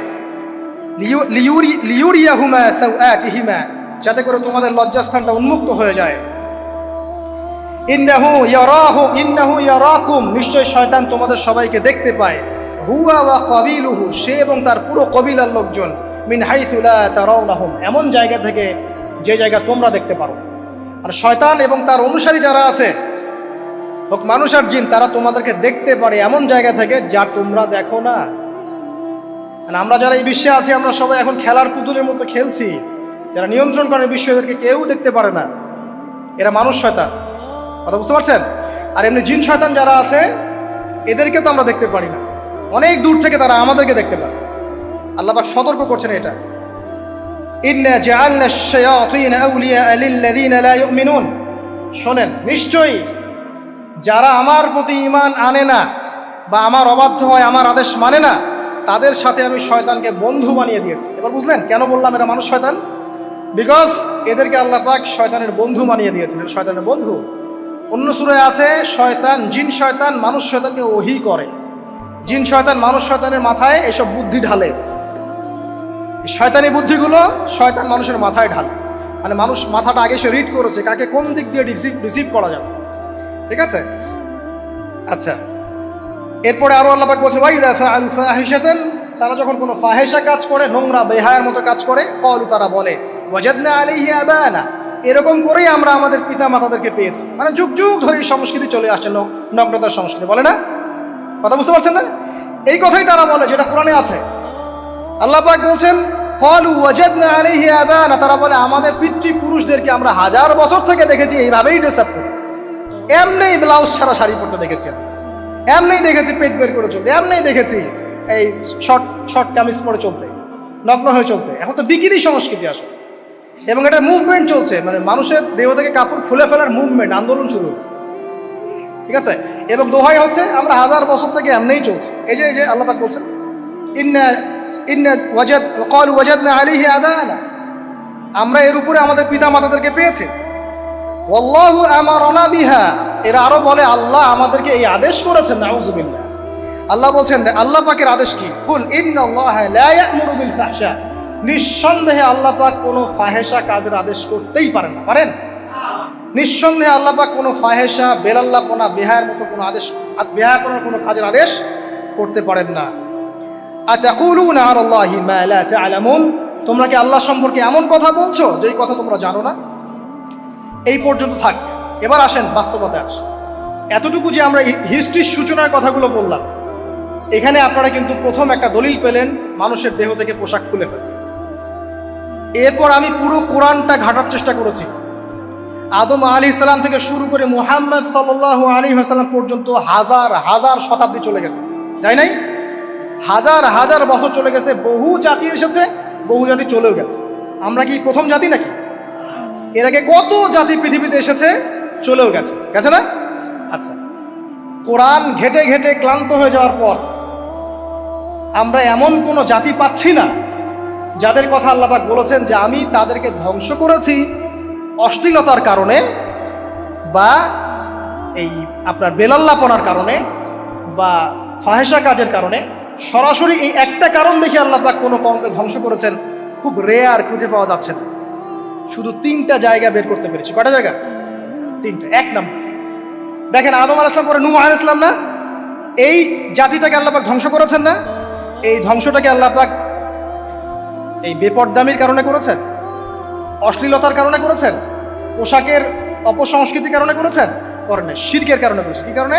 লিউরিয়াহুমা সাওআতিহিমা, যাতে করে তোমাদের লজ্জাস্থানটা উন্মুক্ত হয়ে যায়। ইন্নাহু ইয়ারাকুম, নিশ্চয় শয়তান তোমাদের সবাইকে দেখতে পায়। হুয়া ওয়া কাবিলুহু, সে এবং তার পুরো কবিলার লোকজন, মিন হাইসু লা তারাউনাহুম, এমন জায়গা থেকে যে জায়গা তোমরা দেখতে পারো। আর শয়তান এবং তার অনুসারী যারা আছে, হোক মানুষ আর জিন, তারা তোমাদেরকে দেখতে পারে এমন জায়গা থেকে যা তোমরা দেখো না। আমরা যারা এই বিশ্বে আছি, আমরা সবাই এখন খেলার পুতুলের মতো খেলছি। যারা নিয়ন্ত্রণ করে বিশ্ব, এদেরকে কেউ দেখতে পারে না, এরা মানুষ শয়তান। কথা বুঝতে পারছেন? আর এমনি জিন শয়তান যারা আছে, এদেরকে তো আমরা দেখতে পারি না, অনেক দূর থেকে তারা আমাদেরকে দেখতে পারে। আল্লাহ পাক সতর্ক করছেন এটা। ইন্না জাআলনা আশ-শায়াতিন আউলিয়া লিল্লাযিনা লা ইউমিনুন, শোনেন, নিশ্চয়ই যারা আমার প্রতি ঈমান আনে না বা আমার অবাধ্য হয়, আমার আদেশ মানে না, তাদের সাথে আমি শয়তানকে বন্ধু বানিয়ে দিয়েছি। এবার বুঝলেন কেন বললাম এরা মানুষ শয়তান? বিকজ এদেরকে আল্লাহ পাক শয়তানের বন্ধু বানিয়ে দিয়েছেন, এটা শয়তানের বন্ধু। অন্য সূরায় আছে, শয়তান, জিন শয়তান মানুষ শয়তানকে ওহী করে। জিন শয়তান মানুষ শয়তানের মাথায় এসব বুদ্ধি ঢালে, শয়তানি বুদ্ধিগুলো শয়তান মানুষের মাথায় ঢালে। মানে মানুষ মাথাটা আগে সে রিড করেছে, কাকে কোন দিক দিয়ে রিসিভ করা যাবে। ঠিক আছে? আচ্ছা, এরপরে আরো আল্লাহ পাক বলছে, ওয়াইদা ফাআলু ফাহিশাতান, তারা যখন কোনো ফাহেসা কাজ করে, নোংরা বেহায়ার মতো কাজ করে, ক্বালু, তারা বলে, ওয়াজাদনা আলাইহি আবানা, এরকম করেই আমরা আমাদের পিতা মাতাদেরকে পেয়েছি। মানে যুগ যুগ ধরে এই সংস্কৃতি চলে আসছে, নগ্নতার সংস্কৃতি, বলে না? কথা বুঝতে পারছেন না? এই কথাই তারা বলে, যেটা কোরআনে আছে। আল্লাহ পাক বলছেন, ক্বালু ওয়াজাদনা আলাইহি আবানা, তারা বলে আমাদের পিতৃপুরুষদেরকে আমরা হাজার বছর থেকে দেখেছি এইভাবেই ড্রেস আপ করতে, এমনি ব্লাউজ ছাড়া শাড়ি পরতে দেখেছি, এমনি দেখেছি পেট বের করে চলতে, এমনি দেখেছি এই শর্ট কামিজ পরে চলতে, নগ্ন হয়ে চলতে। এখন তো বিকিনি সংস্কৃতি আসে, এবং এটা মুভমেন্ট চলছে, মানে মানুষের দেহ থেকে কাপড় খুলে ফেলার মুভমেন্ট, আন্দোলন শুরু হচ্ছে। ঠিক আছে? এবং দোহাই হচ্ছে আমরা হাজার বছর থেকে এমনিই চলছে। এই যে আল্লাহ পাক বলছেন, ক্বালু ওয়াজাদনা আলাইহি আবানা, আমরা এর উপরে আমাদের পিতা মাতাদেরকে পেয়েছি। ওয়াল্লাহু আমারানা বিহা, এরা আরো বলে আল্লাহ আমাদেরকে এই আদেশ করেছেন। নাউযুবিল্লাহ। আল্লাহ বলছেন, আল্লাহ পাকের আদেশ কি? কুল ইন্নাল্লাহা লা ইয়া'মুরু বিল ফাহশা, নিঃসন্দেহে আল্লাহ পাক কোনো ফাহেসা কাজের আদেশ করতেই পারেন না। পারেন? নিঃসন্দেহে আল্লাহ পাক কোনো ফাহেসা, বেলাল্লাপনা, বেহায়ার মতো কোনো আদেশ, বেহায়াপনার কোনো কাজের আদেশ করতে পারেন না। আতাকুলুনা আলাল্লাহি মা লা তা'লামুন, তোমরা কি আল্লাহ সম্পর্কে এমন কথা বলছো যেই কথা তোমরা জানো না? এই পর্যন্ত থাক। এবার আসেন বাস্তবতায় আসেন। এতটুকু যে আমরা হিস্ট্রির সূচনার কথাগুলো বললাম, এখানে আপনারা কিন্তু প্রথম একটা দলিল পেলেন মানুষের দেহ থেকে পোশাক খুলে ফেলে। এরপর আমি পুরো কোরআনটা ঘাটার চেষ্টা করেছি। আদম আলাইহিস সালাম থেকে শুরু করে মুহাম্মদ সাল্লাল্লাহু আলাইহি ওয়াসাল্লাম পর্যন্ত হাজার হাজার শতাব্দী চলে গেছে, যাই নাই? হাজার হাজার বছর চলে গেছে, বহু জাতি এসেছে, বহু জাতি চলেও গেছে। আমরা কি প্রথম জাতি নাকি? এর আগে কত জাতি পৃথিবীতে এসেছে, চলেও গেছে, গেছে না? আচ্ছা, কোরআন ঘেটে ঘেটে ক্লান্ত হয়ে যাওয়ার পর আমরা এমন কোনো জাতি পাচ্ছি না যাদের কথা আল্লাহ পাক বলেছেন যে আমি তাদেরকে ধ্বংস করেছি অশ্লীলতার কারণে বা এই আপনার বেলাল্লাপনার কারণে বা ফাহেসা কাজের কারণে। সরাসরি এই একটা কারণ দেখে আল্লাহ পাক কোনো কওমকে ধ্বংস করেছেন খুব রেয়ার, খুঁজে পাওয়া যাচ্ছে না। শুধু 3টা জায়গা বের করতে পেরেছি। কয়টা জায়গা? 3টা। 1 নম্বর দেখেন, আদম আলাইহিস সালাম পরে নূহ আলাইহিস সালাম না, এই জাতিটাকে আল্লাহ পাক ধ্বংস করেছেন না? এই ধ্বংসটাকে আল্লাহ পাক এই বেপরদামির কারণে করেছেন, অশ্লীলতার কারণে করেছেন, পোশাকের অপসংস্কৃতির কারণে করেছেন? করেন না, শিরকের কারণে করেছেন। কি কারণে?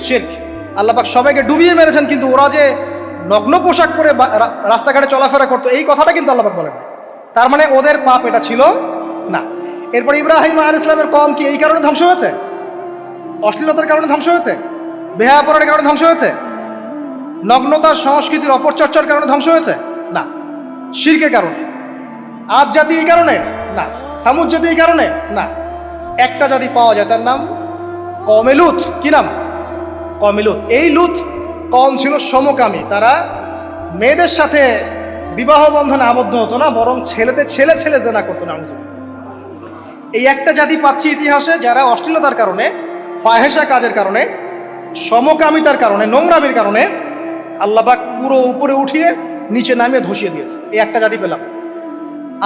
শিরক। আল্লাহ পাক সবাইকে ডুবিয়ে মেরেছেন, কিন্তু ওরা যে নগ্ন পোশাক পরে রাস্তাঘাটে চলাফেরা করতো এই কথাটা কিন্তু আল্লাহ পাক বলেন। তার মানে ওদের পাপ এটা ছিল না। এরপর ইব্রাহিম আলাইহিস সালামের কওম কি এই কারণে ধ্বংস হয়েছে? অশ্লীলতার কারণে ধ্বংস হয়েছে? বেহায়াপনার কারণে ধ্বংস হয়েছে? নগ্নতার সংস্কৃতির অপচর্চার কারণে ধ্বংস হয়েছে? না। শিরকের কারণে। আদ জাতি এই কারণে? না। সামুদ জাতি এই কারণে? না। একটা জাতি পাওয়া যায়, তার নাম কওমে লূত। কি নাম? কওমে লূত। এই লূত কওম ছিল সমকামী। তারা মেয়েদের সাথে বিবাহ বন্ধনে আবদ্ধ হতো না, বরং ছেলেদের ছেলে ছেলে জেনা করতো না। এই একটা জাতি পাচ্ছি ইতিহাসে যারা অশ্লীলতার কারণে, ফাহেসা কাজের কারণে, সমকামিতার কারণে, নোংরামির কারণে আল্লাহ পাক পুরো উপরে উঠিয়ে নিচে নামিয়ে ধসিয়ে দিয়েছে। এই একটা জাতি পেলাম।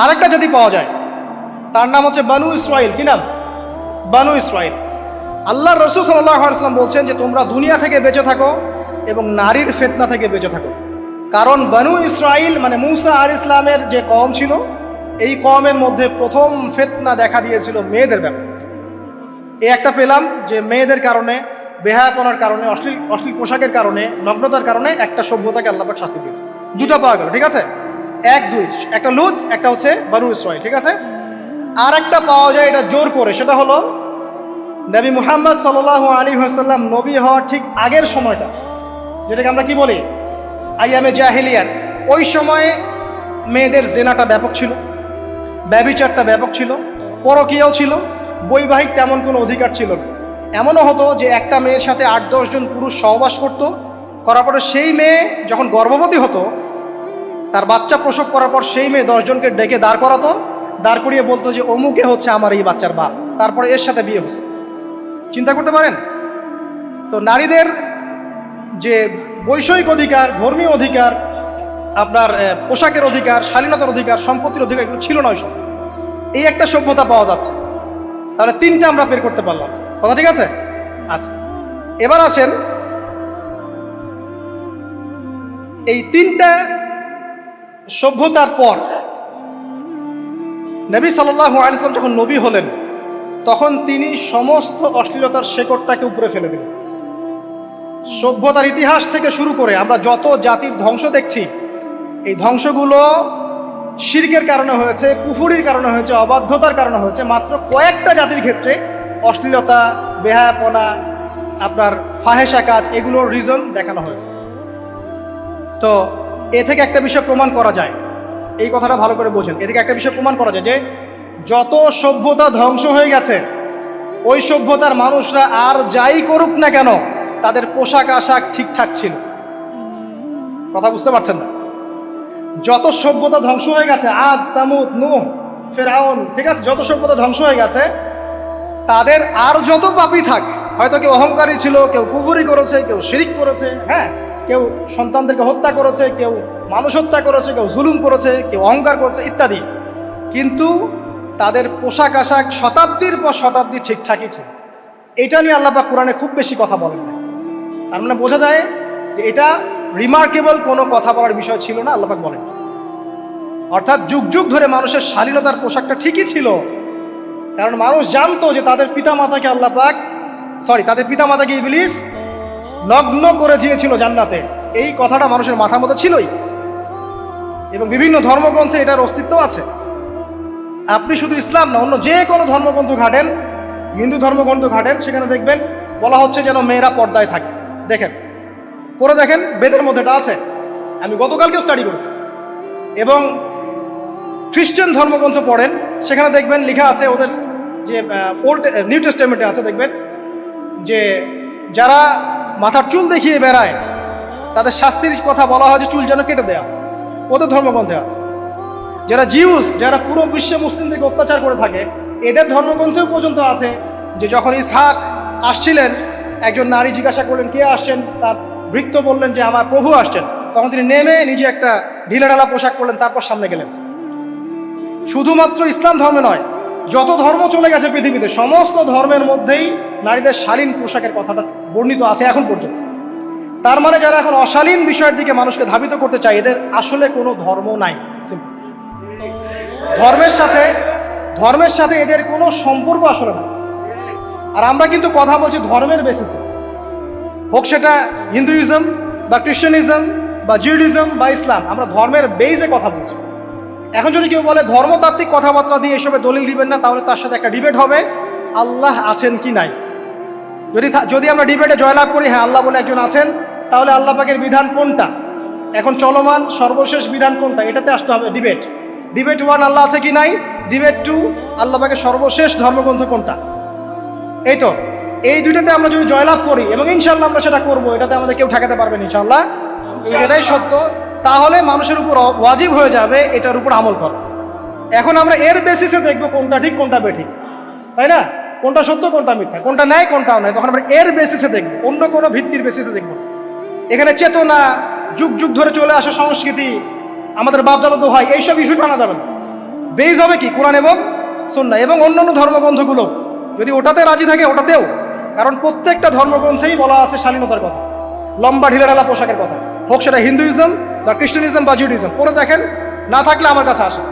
আর একটা জাতি পাওয়া যায়, তার নাম হচ্ছে বানু ইসরাইল। কি নাম? বানু ইসরাইল। আল্লাহ রাসূল সাল্লাল্লাহু আলাইহি ওয়াসাল্লাম বলছেন যে তোমরা দুনিয়া থেকে বেঁচে থাকো এবং নারীর ফিতনা থেকে বেঁচে থাকো। কারণ বানু ইসরাইল মানে মূসা আলাইহিস সালামের যে কওম ছিল, এই কওমের মধ্যে প্রথম ফিতনা দেখা দিয়েছিল মেয়েদের ব্যাপারে। এই একটা পেলাম যে মেয়েদের কারণে, বেহায়াপনার কারণে, অশ্লীল পোশাকের কারণে, নগ্নতার কারণে একটা সভ্যতাকে আল্লাহ পাক শাস্তি দিয়েছে। 2টা পাওয়া গেল, ঠিক আছে? 1, 2, একটা লূত, একটা হচ্ছে বানু ইসরাইল, ঠিক আছে? আর একটা পাওয়া যায় এটা জোর করে, সেটা হলো নবী মুহাম্মদ সাল্লাল্লাহু আলাইহি ওয়াসাল্লাম নবী হওয়ার ঠিক আগের সময়টা, যেটাকে আমরা কি বলি আইয়ামে জাহেলিয়াত। ওই সময়ে মেয়েদের জেনাটা ব্যাপক ছিল, ব্যভিচারটা ব্যাপক ছিল, পরকীয়াও ছিল, বৈবাহিক তেমন কোনো অধিকার ছিল না। এমনও হতো যে একটা মেয়ের সাথে 8-10 জন পুরুষ সহবাস করতো, করার পরে সেই মেয়ে যখন গর্ভবতী হতো, তার বাচ্চা প্রসব করার পর সেই মেয়ে 10 জনকে ডেকে দাঁড় করাতো, দাঁড় করিয়ে বলতো যে অমুকে হচ্ছে আমার এই বাচ্চার বাপ, তারপরে এর সাথে বিয়ে হতো। চিন্তা করতে পারেন তো? নারীদের যে বৈষয়িক অধিকার, ধর্মীয় অধিকার, আপনার পোশাকের অধিকার, শালীনতার অধিকার, সম্পত্তির অধিকার, এগুলো ছিল না ওই সময়। এই একটা সভ্যতা পাওয়া যাচ্ছে। তাহলে 3টা আমরা বের করতে পারলাম, কথা ঠিক আছে? আচ্ছা, এবার আসেন এই 3টা সভ্যতার পর নবী সাল্লাল্লাহু আলাইহি ওয়াসাল্লাম যখন নবী হলেন, তখন তিনি সমস্ত অশ্লীলতার শেকড়টাকে উপরে ফেলে দিলেন। সভ্যতার ইতিহাস থেকে শুরু করে আমরা যত জাতির ধ্বংস দেখছি, এই ধ্বংসগুলো শিরকের কারণে হয়েছে, কুফরির কারণে হয়েছে, অবাধ্যতার কারণে হয়েছে। মাত্র কয়েকটা জাতির ক্ষেত্রে অশ্লীলতা, বেহায়াপনা, আপনার ফাহেসা কাজ, এগুলোর রিজন দেখানো হয়েছে। তো এ থেকে একটা বিষয় প্রমাণ করা যায়, এই কথাটা ভালো করে বোঝেন। এ থেকে একটা বিষয় প্রমাণ করা যায় যে যত সভ্যতা ধ্বংস হয়ে গেছে, ওই সভ্যতার মানুষরা আর যাই করুক না কেন, তাদের পোশাক আশাক ঠিকঠাক ছিল। কথা বুঝতে পারছেন না? যত সভ্যতা ধ্বংস হয়ে গেছে, আদ, সামুদ, নূহ, ফেরাউন, ঠিক আছে, যত সভ্যতা ধ্বংস হয়ে গেছে, তাদের আর যত পাপী থাক, হয়তো কেউ অহংকারী ছিল, কেউ কুফরি করেছে, কেউ শিরিক করেছে, হ্যাঁ, কেউ সন্তানদেরকে হত্যা করেছে, কেউ মানুষ হত্যা করেছে, কেউ জুলুম করেছে, কেউ অহংকার করেছে ইত্যাদি, কিন্তু তাদের পোশাক আশাক শতাব্দীর পর শতাব্দী ঠিকঠাকই ছিল। এটা নিয়ে আল্লাহ পাক কোরআনে খুব বেশি কথা বলেন না। তার মানে বোঝা যায় যে এটা রিমার্কেবল কোনো কথা বলার বিষয় ছিল না, আল্লাহ পাক বলেন। অর্থাৎ যুগ যুগ ধরে মানুষের শালীনতার পোশাকটা ঠিকই ছিল, কারণ মানুষ জানতো যে তাদের পিতামাতাকে আল্লাহ পাক তাদের পিতামাতাকে ইবলিস নগ্ন করে দিয়েছিল জান্নাতে। এই কথাটা মানুষের মাথার মধ্যে ছিলই, এবং বিভিন্ন ধর্মগ্রন্থে এটার অস্তিত্ব আছে। আপনি শুধু ইসলাম না, অন্য যে কোনো ধর্মগ্রন্থ ঘাটেন, হিন্দু ধর্মগ্রন্থ ঘাটেন, সেখানে দেখবেন বলা হচ্ছে যেন মেয়েরা পর্দায় থাকে। দেখেন, পরে দেখেন, বেদের মধ্যে এটা আছে, আমি গতকালকেও স্টাডি করেছি। এবং খ্রিস্টান ধর্মগ্রন্থ পড়েন, সেখানে দেখবেন লেখা আছে, ওদের যে ওল্ড নিউ টেস্টামেন্টে আছে, দেখবেন যে যারা মাথার চুল দেখিয়ে বেড়ায় তাদের শাস্তির কথা বলা হয় যে চুল যেন কেটে দেয়া, ওদের ধর্মগ্রন্থে আছে। যারা জিউস, যারা পুরো বিশ্বে মুসলিমদেরকে অত্যাচার করে থাকে, এদের ধর্মগ্রন্থেও পর্যন্ত আছে যে যখন ইসহাক আসছিলেন, একজন নারী জিজ্ঞাসা করলেন কে আসছেন, তার ভৃত্য বললেন যে আমার প্রভু আসছেন, তখন তিনি নেমে নিজে একটা ঢিলেঢালা পোশাক পরলেন, তারপর সামনে গেলেন। শুধুমাত্র ইসলাম ধর্মে নয়, যত ধর্ম চলে গেছে পৃথিবীতে, সমস্ত ধর্মের মধ্যেই নারীদের শালীন পোশাকের কথাটা বর্ণিত আছে এখন পর্যন্ত। তার মানে যারা এখন অশালীন বিষয়ের দিকে মানুষকে ধাবিত করতে চায়, এদের আসলে কোনো ধর্ম নাই। ধর্মের সাথে এদের কোনো সম্পর্ক আসলে না। আর আমরা কিন্তু কথা বলছি ধর্মের বেসিসে, হোক সেটা হিন্দুইজম বা খ্রিস্টানিজম বা জিউডিজম বা ইসলাম, আমরা ধর্মের বেইজে কথা বলছি। এখন যদি কেউ বলে ধর্মতাত্ত্বিক কথাবার্তা দিয়ে এসবে দলিল দিবেন না, তাহলে তার সাথে একটা ডিবেট হবে আল্লাহ আছেন কি নাই। যদি আমরা ডিবেটে জয়লাভ করি হ্যাঁ আল্লাহ বলে একজন আছেন, তাহলে আল্লাহ পাকের বিধান কোনটা, এখন চলমান সর্বশেষ বিধান কোনটা, এটাতে আসতে হবে ডিবেট 1 আল্লাহ আছে কি নাই, ডিবেট 2 আল্লাহ পাকের সর্বশেষ ধর্মগ্রন্থ কোনটা। এই তো, এই দুইটাতে আমরা যদি জয়লাভ করি, এবং ইনশাল্লাহ আমরা সেটা করবো, এটাতে আমাদের কেউ ঠেকাতে পারবেন ইনশাল্লাহ, এটাই সত্য, তাহলে মানুষের উপর ওয়াজিব হয়ে যাবে এটার উপর আমল করা। এখন আমরা এর বেসিসে দেখবো কোনটা ঠিক কোনটা বেঠিক, তাই না, কোনটা সত্য কোনটা মিথ্যা, কোনটা ন্যায় কোনটা অন্যায়, তখন আমরা এর বেসিসে দেখবো, অন্য কোনো ভিত্তির বেসিসে দেখবো। এখানে চেতনা, যুগ যুগ ধরে চলে আসা সংস্কৃতি, আমাদের বাপদাদা দোহাই, এইসব ইস্যু টানা যাবে না। বেস হবে কি কোরআন এবং সুন্নাহ, এবং অন্যান্য ধর্মগ্রন্থগুলো যদি ওটাতে রাজি থাকে ওটাতেও, কারণ প্রত্যেকটা ধর্মগ্রন্থেই বলা আছে শালীনতার কথা, লম্বা ঢিলেঢালা পোশাকের কথা, হোক সেটা হিন্দুইজম বা খ্রিস্টানিজম বা জুডিজম। পরে দেখেন, না থাকলে আমার কাছে আসেন,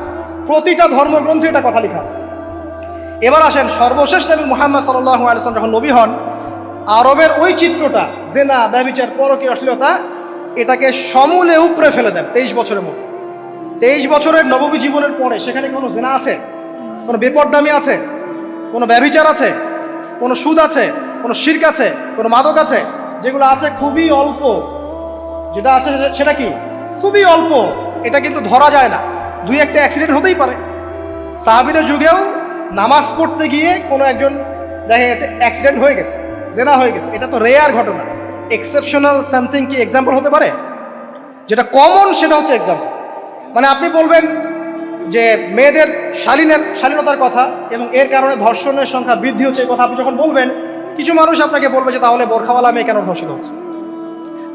প্রতিটা ধর্মগ্রন্থে এটা কথা লেখা আছে। এবার আসেন, সর্বশেষ নবী মুহাম্মদ সাল্লাল্লাহু আলাইহি ওয়াসাল্লাম যখন নবী হন, আরবের ওই চিত্রটা, জেনা, ব্যভিচার, পরকীয়া, অশ্লীলতা, এটাকে সমূলে উপড়ে ফেলে দেন 23 বছরের মধ্যে। 23 বছরের নববী জীবনের পরে সেখানে কোনো জেনা আছে, কোনো বেপরদামি আছে, কোনো ব্যভিচার আছে, কোনো সুদ আছে, কোনো শিরক আছে, কোনো মাদক আছে, যেগুলো আছে খুবই অল্প, যেটা আছে সেটা কি খুবই অল্প, এটা কিন্তু ধরা যায় না, 2-1টা অ্যাক্সিডেন্ট হতেই পারে। সাহাবীদের যুগেও নামাজ পড়তে গিয়ে কোনো একজন দেখা গেছে অ্যাক্সিডেন্ট হয়ে গেছে, জেনা হয়ে গেছে, এটা তো রেয়ার ঘটনা। এক্সেপশনাল সামথিং কি এক্সাম্পল হতে পারে? যেটা কমন সেটা হচ্ছে এক্সাম্পল। মানে আপনি বলবেন যে মেয়েদের শালীনতার কথা এবং এর কারণে ধর্ষণের সংখ্যা বৃদ্ধি হচ্ছে, এই কথা আপনি যখন বলবেন, কিছু মানুষ আপনাকে বলবে যে তাহলে বোরখাওয়ালা মেয়ে কেন ধর্ষিত হচ্ছে,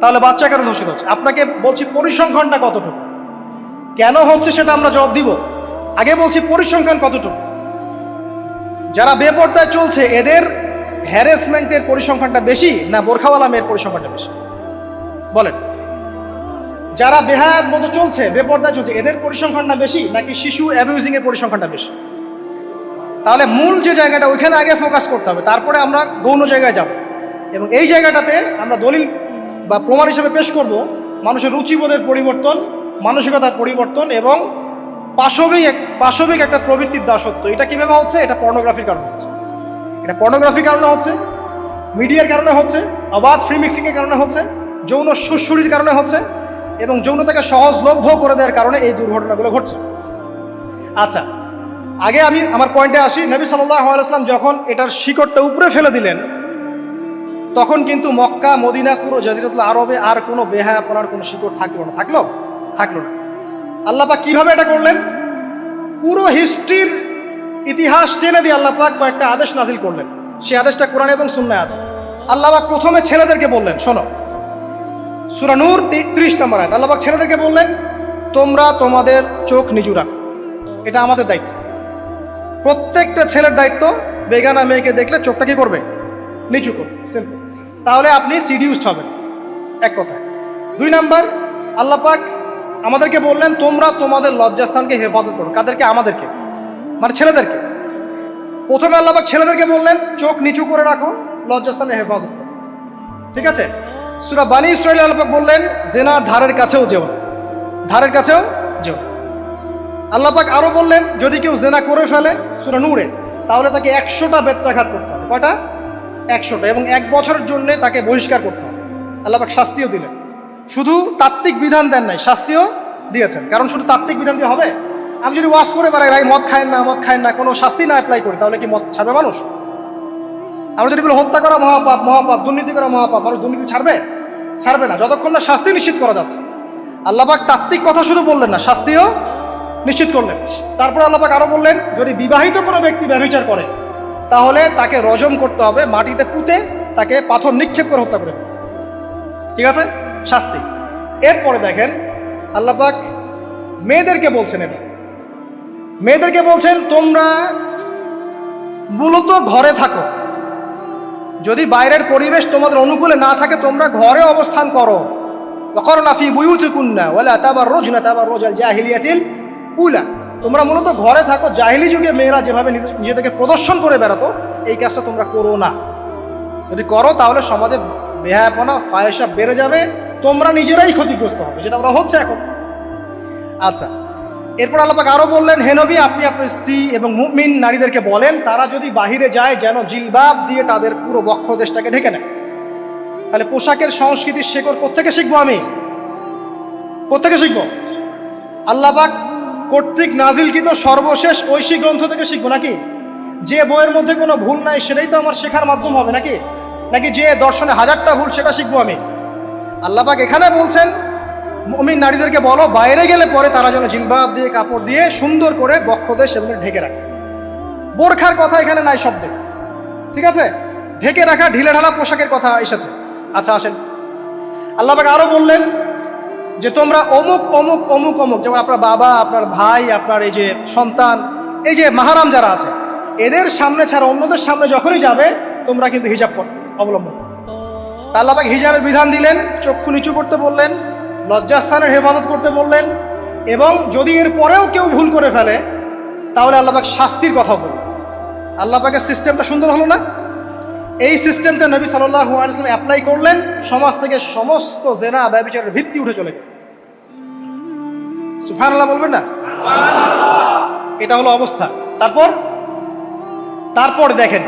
তাহলে বাচ্চা কেন ধর্ষিত হচ্ছে। আপনাকে বলছি পরিসংখ্যানটা কতটুকু, কেন হচ্ছে সেটা আমরা জবাব দিব, আগে বলছি পরিসংখ্যান কতটুকু। যারা বেপর্দায় চলছে এদের হ্যারাসমেন্টের পরিসংখ্যানটা বেশি না বোরখাওয়ালা মেয়ের পরিসংখ্যানটা বেশি? বলেন, যারা বেহায়ার মতো চলছে, বেপর্দায় চলছে, এদের পরিসংখ্যানটা বেশি নাকি শিশু অ্যাবিউজিং এর পরিসংখ্যানটা বেশি? তাহলে মূল যে জায়গাটা, ওইখানে আগে ফোকাস করতে হবে, তারপরে আমরা গৌণ জায়গায় যাব। এবং এই জায়গাটাতে আমরা দলিল বা প্রমাণ হিসেবে পেশ করব মানুষের রুচিবোধের পরিবর্তন, মানসিকতার পরিবর্তন এবং পাশবিক একটা প্রবৃত্তির দাসত্ব। এটা কিভাবে হচ্ছে? এটা পর্নোগ্রাফির কারণে হচ্ছে, এটা পর্নোগ্রাফির কারণে হচ্ছে, মিডিয়ার কারণে হচ্ছে, অবাধ ফ্রি মিক্সিংয়ের কারণে হচ্ছে, যৌন সুড়সুড়ির কারণে হচ্ছে, এবং যৌনতাকে সহজলভ্য করে দেওয়ার কারণে এই দুর্ঘটনাগুলো ঘটছে। আচ্ছা, আগে আমি আমার পয়েন্টে আসি। নবী সাল্লাল্লাহু আলাইহি ওয়াসাল্লাম যখন এটার শিকড়টা উপরে ফেলে দিলেন, তখন কিন্তু মক্কা, মদিনা, পুরো জাজিরাতুল আরবে আর কোনো বেহায়াপনার কোনো শিকড় থাকলো না। আল্লাহ পাক কিভাবে এটা করলেন? পুরো হিস্ট্রির ইতিহাস টেনে দিয়ে আল্লাহ পাক কয়েকটা আদেশ নাজিল করলেন। সেই আদেশটা কোরআন এবং সুন্নাহে আছে। আল্লাহ পাক প্রথমে ছেলেদেরকে বললেন, শোনো, সূরা নূর 30 নম্বর আয়াত, আল্লাহ পাক ছেলেদেরকে বললেন, তোমরা তোমাদের চোখ নিচু রাখো, এটা আমাদের দায়িত্ব। প্রত্যেকটা ছেলের দায়িত্ব বেগানা মেয়েকে দেখলে চোখটা কি করবে? নিচু করবে, সিম্পল। তাহলে আপনি সিডিউসড হবেন, এক কথায়। 2 নাম্বার, আল্লাহ পাক আমাদেরকে বললেন তোমরা তোমাদের লজ্জাস্থানকে হেফাজত করো। কাদেরকে? আমাদেরকে, মানে ছেলেদেরকে। প্রথমে আল্লাহ পাক ছেলেদেরকে বললেন চোখ নিচু করে রাখো, লজ্জাস্থানের হেফাজত করো। ঠিক আছে? সূরা বানী ইসরাঈল আল্লাহ পাক বললেন জেনা ধারের কাছেও যেও না, ধারের কাছেও যেও। আল্লাহ পাক আরো বললেন যদি কেউ জেনা করে ফেলে সূরা নূরে, তাহলে তাকে 100টা বেত্রাঘাত করতে হবে। কয়টা? 100টা, এবং 1 বছরের জন্য তাকে বহিষ্কার করতে হবে। আল্লাহ পাক শাস্তিও দিলেন, শুধু তাত্ত্বিক বিধান দেন নাই, শাস্তিও দিয়েছেন। কারণ শুধু তাত্ত্বিক বিধান দিয়ে হবে? আমি যদি ওয়াজ করে বেড়াই ভাই মদ খায় না, মদ খায় না, কোনো শাস্তি না অ্যাপ্লাই করি, তাহলে কি মদ ছাড়বে মানুষ? আমরা যদি বলি হত্যা করা মহাপাপ, মহাপাপ, দুর্নীতি করা মহাপাপ, মানুষ দুর্নীতি ছাড়বে? ছাড়বে না, যতক্ষণ না শাস্তি নিশ্চিত করা যাচ্ছে। আল্লাহ পাক তাত্ত্বিক কথা শুধু বললেন না, শাস্তিও নিশ্চিত করলেন। তারপর আল্লাহ পাক আরো বললেন যদি বিবাহিত কোনো ব্যক্তি ব্যভিচার করে তাহলে তাকে রজম করতে হবে, মাটিতে পুঁতে তাকে পাথর নিক্ষেপ করে হত্যা করে। ঠিক আছে? শাস্তি। এরপরে দেখেন আল্লাহ পাক মেয়েদেরকে বলছেন, এবার মেয়েদেরকে বলছেন তোমরা মূলত ঘরে থাকো, যদি বাইরের পরিবেশ তোমাদের অনুকূলে না থাকে তোমরা ঘরে অবস্থান করো। ওয়াকরনা ফি বুয়ুতিকুন্না ওয়ালা তাবাররুজনা তাবাররুজাল জাহিলিয়াতিল উলা, তোমরা মূলত ঘরে থাকো। জাহিলি যুগে মেয়েরা যেভাবে নিজেদেরকে প্রদর্শন করে বেড়াতো এই কাজটা তোমরা করো না। যদি করো তাহলে সমাজে বেহায়াপনা, ফায়সা বেড়ে যাবে, তোমরা নিজেরাই ক্ষতিগ্রস্ত হবে, যেটা ওরা হচ্ছে এখন। আচ্ছা, এরপর আল্লাহ পাক আরো বললেন হে নবী আপনি আপনার স্ত্রী এবং মুমিন নারীদেরকে বলেন তারা যদি বাহিরে যায় যেন জিলবাব দিয়ে তাদের পুরো বক্ষ দেশটাকে ঢেকে নেয়। তাহলে পোশাকের সংস্কৃতির শেকড় কোত্থেকে শিখবো? আমি কোত্থেকে শিখবো? আল্লাহ পাক কর্তৃক নাজিলকৃত সর্বশেষ ঐশী গ্রন্থ থেকে শিখবো নাকি? যে বইয়ের মধ্যে কোনো ভুল নাই সেটাই তো আমার শেখার মাধ্যম হবে নাকি? নাকি যে দর্শনে 1000টা ভুল সেটা শিখবো আমি? আল্লাহ পাক এখানে বলছেন মুমিন নারীদেরকে বলো বাইরে গেলে পরে তারা যেন জিলবাব দিয়ে, কাপড় দিয়ে সুন্দর করে বক্ষদেশ সেগুলো ঢেকে রাখে। বোরখার কথা এখানে নাই শব্দে। ঠিক আছে? ঢেকে রাখা ঢিলে ঢালা পোশাকের কথা এসেছে। আচ্ছা আসেন, আল্লাহ পাক আরো বললেন যে তোমরা অমুক অমুক অমুক অমুক, যেমন আপনার বাবা, আপনার ভাই, আপনার এই যে সন্তান, এই যে মাহারাম যারা আছে এদের সামনে ছাড়া অন্যদের সামনে যখনই যাবে তোমরা কিন্তু হিজাব অবলম্বন করো। তা আল্লাহ পাক হিজাবের বিধান দিলেন, চক্ষু নিচু করতে বললেন, লজ্জাস্থানের হেফাজত করতে বললেন, এবং যদি এর পরেও কেউ ভুল করে ফেলে তাহলে আল্লাহ পাক শাস্তির কথা বললেন। আল্লাহ পাকের সিস্টেমটা সুন্দর হলো না? এই সিস্টেমটা নবী সাল্লাল্লাহু আলাইহি ওয়াসাল্লাম অ্যাপ্লাই করলেন, সমাজ থেকে সমস্ত জেনা ব্যভিচারের ভিত্তি উঠে চলে গেল। সুবহানাল্লাহ বলবেন না? এটা হলো অবস্থা। তারপর দেখেন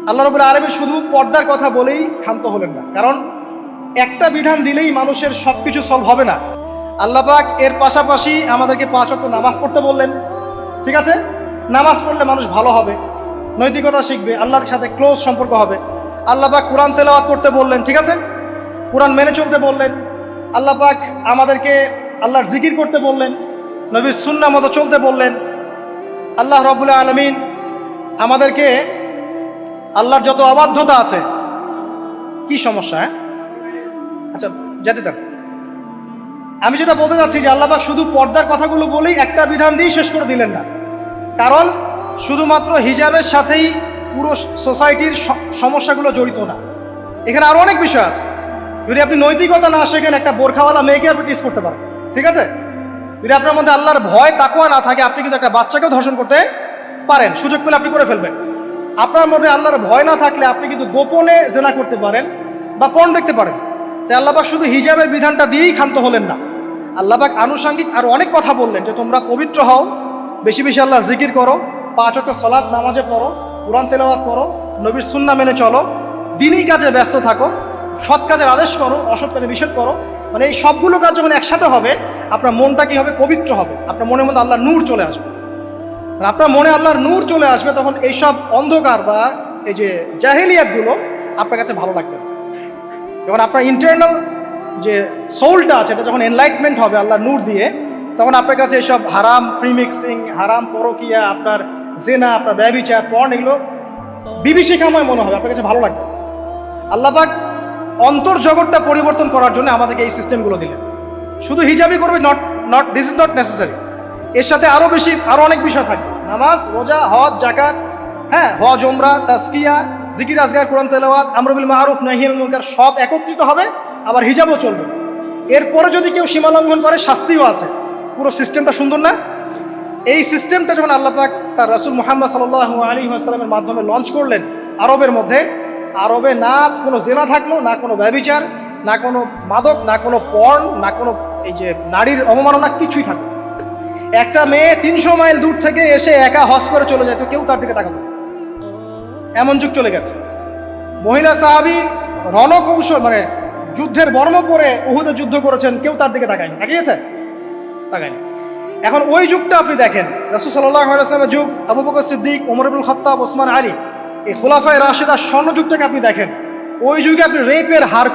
আল্লাহ রাব্বুল আলামিন শুধু পর্দার কথা বলেই ক্ষান্ত হলেন না, কারণ একটা বিধান দিলেই মানুষের সবকিছু সলভ হবে না। আল্লাহ পাক এর পাশাপাশি আমাদেরকে 5 ওয়াক্ত নামাজ পড়তে বললেন। ঠিক আছে? নামাজ পড়লে মানুষ ভালো হবে, নৈতিকতা শিখবে, আল্লাহর সাথে ক্লোজ সম্পর্ক হবে। আল্লাহ পাক কোরআন তেলাওয়াত করতে বললেন। ঠিক আছে? কোরআন মেনে চলতে বললেন। আল্লাহ পাক আমাদেরকে আল্লাহর জিকির করতে বললেন, নবীর সুন্নাহ মতো চলতে বললেন। আল্লাহ রাব্বুল আলামিন আমাদেরকে আল্লাহর যত অবাধ্যতা আছে, কি সমস্যা? আচ্ছা যেতে দেন। আমি যেটা বলতে চাচ্ছি যে আল্লাহ পাক শুধু পর্দার কথাগুলো বলেই একটা বিধান দিয়ে শেষ করে দিলেন না, কারণ শুধুমাত্র হিজাবের সাথেই পুরো সোসাইটির সমস্যাগুলো জড়িত না, এখানে আরো অনেক বিষয় আছে। যদি আপনি নৈতিকতা না শেখেন একটা বোরখাওয়ালা মেয়েকে আপনি টিস করতে পারেন। ঠিক আছে? যদি আপনার মধ্যে আল্লাহর ভয় তাকওয়া না থাকে আপনি কিন্তু একটা বাচ্চাকেও ধর্ষণ করতে পারেন, সুযোগ পেলে আপনি করে ফেলবেন। আপনার মধ্যে আল্লাহর ভয় না থাকলে আপনি কিন্তু গোপনে জেনা করতে পারেন বা পর্ন দেখতে পারেন। তাই আল্লাহ পাক শুধু হিজাবের বিধানটা দিয়েই ক্ষান্ত হলেন না, আল্লাহ পাক আনুষঙ্গিক আরো অনেক কথা বললেন যে তোমরা পবিত্র হও, বেশি বেশি আল্লাহর জিকির করো, 5 ওয়াক্ত সালাত নামাজে পড়ো, কোরআন তেলাওয়াত করো, নবীর সুন্নাহ মেনে চলো, দিনই কাজে ব্যস্ত থাকো, সৎ কাজের আদেশ করো, অসৎ কাজে নিষেধ করো। মানে এই সবগুলো কাজ যখন একসাথে হবে আপনার মনটা কি হবে? পবিত্র হবে। আপনার মনের মধ্যে আল্লাহর নূর চলে আসবে। আপনার মনে আল্লাহর নূর চলে আসবে, তখন এইসব অন্ধকার বা এই যে জাহেলিয়াতগুলো আপনার কাছে ভালো লাগবে। যখন আপনার ইন্টারনাল যে সোলটা আছে এটা যখন এনলাইটমেন্ট হবে আল্লাহর নূর দিয়ে, তখন আপনার কাছে এইসব হারাম প্রিমিক্সিং, হারাম পরকিয়া, আপনার জেনা, আপনার ব্যভিচার, পর্ন এগুলো বিভীষিকাময় মনে হবে, আপনার কাছে ভালো লাগবে। আল্লাহ পাক অন্তর জগৎটা পরিবর্তন করার জন্য আমাদেরকে এই সিস্টেমগুলো দিলেন। শুধু হিজাবই করবে not this is not necessary, এর সাথে আরো অনেক বিষয় থাকবে, নামাজ, রোজা, হজ, যাকাত, হ্যাঁ হজ, উমরা, তাজকিয়া, জিকির আজগার, কোরআন তেলাওয়াত, আমর বিল মারুফ নাহি আনিল মুনকার সব একত্রিত হবে। আবার হিজাবও চলবে। এরপরে যদি কেউ সীমা লঙ্ঘন করে শাস্তিও আছে। পুরো সিস্টেমটা সুন্দর না? এই সিস্টেমটা যখন আল্লাহ পাক তার রাসূল মুহাম্মদ সাল্লাল্লাহু আলাইহি ওয়াসাল্লামের মাধ্যমে লঞ্চ করলেন আরবের মধ্যে, আরবে না কোনো জেনা থাকলো, না কোনো ব্যভিচার, না কোনো মাদক, না কোনো পর্ন, না কোনো এই যে নারীর অবমাননা, কিছুই থাকলো। একটা মেয়ে 300 মাইল দূর থেকে এসে একা হজ করে চলে যায়, তো কেউ তার দিকে তাকাতো না। এমন যুগ চলে গেছে। মহিলা সাহাবী রণকৌশল মানে যুদ্ধের বর্ম পরে উহুদে যুদ্ধ করেছেন, কেউ তার দিকে তাকায়নি। তাকিয়েছে? তাকায়নি। এখন ওই যুগটা আপনি দেখেন, রাসূল সাল্লাল্লাহু আলাইহি ওয়াসাল্লামের যুগ, আবু বকর সিদ্দিক, ওমর ইবনুল খাত্তাব, ওসমান আলী, এই খুলাফায়ে রাশিদার স্বর্ণ যুগটাকে আপনি দেখেন। ওই যুগে আপনি রেপের হার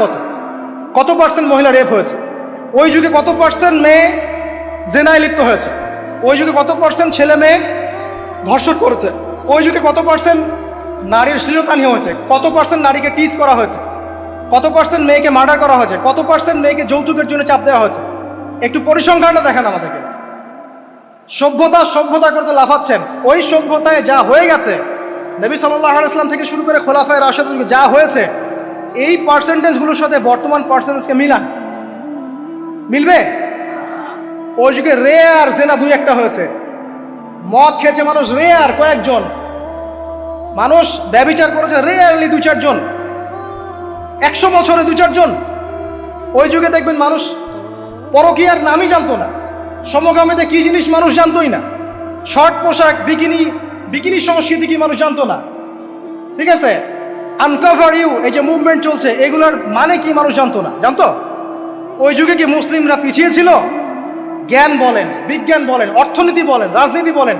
কত পার্সেন্ট মহিলা রেপ হয়েছে? ওই যুগে কত পার্সেন্ট মেয়ে জেনায় লিপ্ত হয়েছে? ওই যুগে কত পার্সেন্ট ছেলে মেয়ে ধর্ষণ করেছে? ওই যুগে কত পার্সেন্ট নারীর শ্লীলতাহানি হয়েছে? কত পার্সেন্ট নারীকে টিজ করা হয়েছে? কত পার্সেন্ট মেয়েকে মার্ডার করা হয়েছে? কত পার্সেন্ট মেয়েকে যৌতুকের জন্য চাপ দেওয়া হয়েছে? একটু পরিসংখ্যানটা দেখেন আমাদেরকে। সভ্যতা করতে লাফাচ্ছেন। ওই সভ্যতায় যা হয়ে গেছে, নবী সাল্লাল্লাহু আলাইহি ওয়াসাল্লাম থেকে শুরু করে খোলাফায়ে রাশিদুল যুগে যা হয়েছে, এই পার্সেন্টেজগুলোর সাথে বর্তমান পার্সেন্টেজকে মিলান, মিলবে? ওই যুগে রেয়ার জেনা 2-1টা হয়েছে। মদ খেয়েছে মানুষ রেয়ার কয়েকজন, মানুষ ব্যভিচার করেছে রেয়ারলি 2-4 জন, 100 বছরে 2-4 জন। ওই যুগে দেখবেন মানুষ পরকীয়ার নামই জানতো না, সমকামিতে কি জিনিস মানুষ জানতোই না, শর্ট পোশাক, বিকিনি সংস্কৃতি কি মানুষ জানতো না, ঠিক আছে? আনকভার ইউ, এই যে মুভমেন্ট চলছে, এগুলোর মানে কি মানুষ জানতো না। জানতো? ওই যুগে কি মুসলিমরা পিছিয়ে ছিল? জ্ঞান বলেন, বিজ্ঞান বলেন, অর্থনীতি বলেন, রাজনীতি বলেন,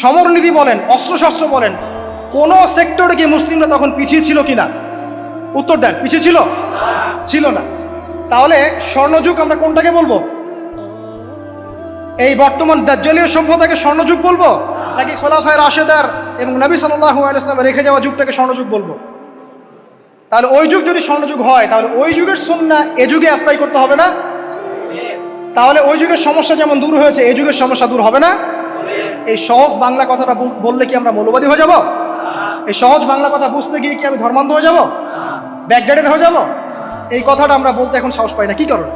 সমরনীতি বলেন, অস্ত্রশস্ত্র বলেন, কোন সেক্টরে কি মুসলিমরা তখন পিছিয়ে ছিল কিনা? উত্তর দেন, পিছিয়ে ছিল? ছিল না। তাহলে স্বর্ণযুগ আমরা কোনটাকে বলবো? এই বর্তমান দাজ্জালীয় সভ্যতাকে স্বর্ণযুগ বলবো, নাকি খোলাফায়ে রাশিদার এবং নবী সাল্লাল্লাহু আলাইহি ওয়াসাল্লাম রেখে যাওয়া যুগটাকে স্বর্ণযুগ বলবো? তাহলে ওই যুগ যদি স্বর্ণযুগ হয়, তাহলে ওই যুগের সুন্নাহ এ যুগে অ্যাপ্লাই করতে হবে না? তাহলে ওই যুগের সমস্যা যেমন দূর হয়েছে, এই যুগের সমস্যা দূর হবে না? এই সহজ বাংলা কথাটা বললে কি আমরা মৌলবাদী হয়ে যাব? এই সহজ বাংলা কথা বুঝতে গিয়ে কি আমি ধর্মান্ধ হয়ে যাব, ব্যাকডেটেড হয়ে যাব? এই কথাটা আমরা বলতে এখন সাহস পাই না। কি কারণ?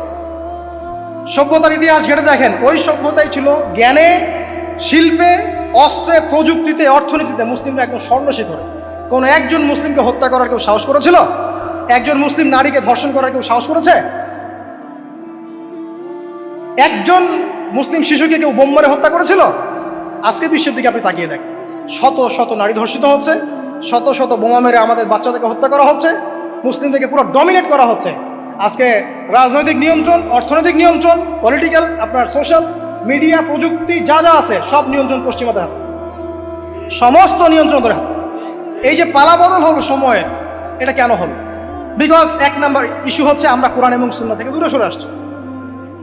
সভ্যতার ইতিহাস ঘেটে দেখেন, ওই সভ্যতাই ছিল জ্ঞানে, শিল্পে, অস্ত্রে, প্রযুক্তিতে, অর্থনীতিতে মুসলিমরা একদম স্বর্ণশিখরে। কোনো একজন মুসলিমকে হত্যা করার কেউ সাহস করেছিল? একজন মুসলিম নারীকে ধর্ষণ করার কেউ সাহস করেছে? একজন মুসলিম শিশুকে কেউ বোম মেরে হত্যা করেছিল? আজকে বিশ্বের দিকে আপনি তাকিয়ে দেখেন, শত শত নারী ধর্ষিত হচ্ছে, শত শত বোমা মেরে আমাদের বাচ্চাদেরকে হত্যা করা হচ্ছে, মুসলিমদেরকে পুরো ডমিনেট করা হচ্ছে। আজকে রাজনৈতিক নিয়ন্ত্রণ, অর্থনৈতিক নিয়ন্ত্রণ, পলিটিক্যাল, আপনার সোশ্যাল মিডিয়া, প্রযুক্তি যা যা আছে সব নিয়ন্ত্রণ পশ্চিমাদের হাতে, সমস্ত নিয়ন্ত্রণদের হাতে। এই যে পালাবদল হলো সময়ের, এটা কেন হলো? বিকজ 1 নাম্বার ইস্যু হচ্ছে আমরা কোরআন এবং সুন্নাহ থেকে দূরে সরে আসছি।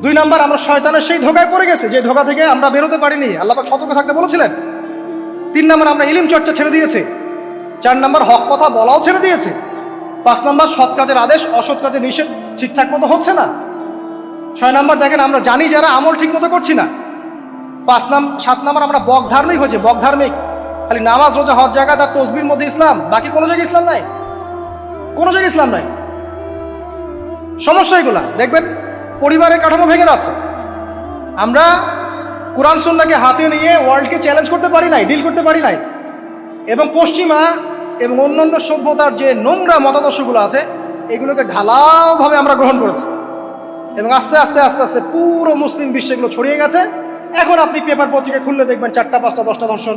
2 নাম্বার, আমরা শয়তানের সেই ধোকায় পড়ে গেছে, যে ধোকা থেকে আমরা বেরোতে পারিনি, আল্লাহ পাক সতর্ক থাকতে বলেছিলেন। 3 নাম্বার, আমরা ইলম চর্চা ছেড়ে দিয়েছি। 4 নাম্বার, হক কথা বলাও ছেড়ে দিয়েছে। 5 নাম্বার, সৎ কাজের আদেশ, অসৎ কাজের নিষেধ ঠিকঠাক মতো হচ্ছে না। 6 নাম্বার, দেখেন আমরা জানি যারা আমল ঠিক মতো করছি না। 7 নাম্বার, আমরা বক ধার্মিক হয়েছে, বক ধার্মিক, খালি নামাজ, রোজা, হজ, যাকাত আর তাসবির মধ্যে ইসলাম, বাকি কোনো জায়গায় ইসলাম নাই, কোনো জায়গায় ইসলাম নাই। সমস্যা এগুলা দেখবেন, পরিবারের কাঠামো ভেঙে যাচ্ছে। আমরা কোরআন সুন্নাহকে হাতে নিয়ে ওয়ার্ল্ডকে চ্যালেঞ্জ করতে পারি নাই, ডিল করতে পারি নাই। এবং পশ্চিমা এবং অন্যান্য সভ্যতার যে নোংরা মতাদর্শগুলো আছে, এগুলোকে ঢালাওভাবে আমরা গ্রহণ করেছি এবং আস্তে আস্তে আস্তে আস্তে পুরো মুসলিম বিশ্বে এগুলো ছড়িয়ে গেছে। এখন আপনি পেপার পত্রিকা খুললে দেখবেন 4টা 5টা 10টা ধর্ষণ,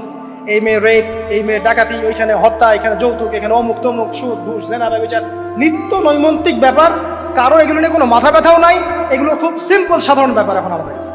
এই মেয়ে রেপ, এই মেয়ে ডাকাতি, ওইখানে হত্যা, এখানে যৌতুক, এখানে অমুক তমুক, সুদ, ঘুষ, জেনা, ব্যভিচার, নিত্য নৈমিত্তিক ব্যাপার। কারো এগুলো নিয়ে কোনো মাথা ব্যথাও নাই, এগুলো খুব সিম্পল সাধারণ ব্যাপার এখন আমাদের কাছে।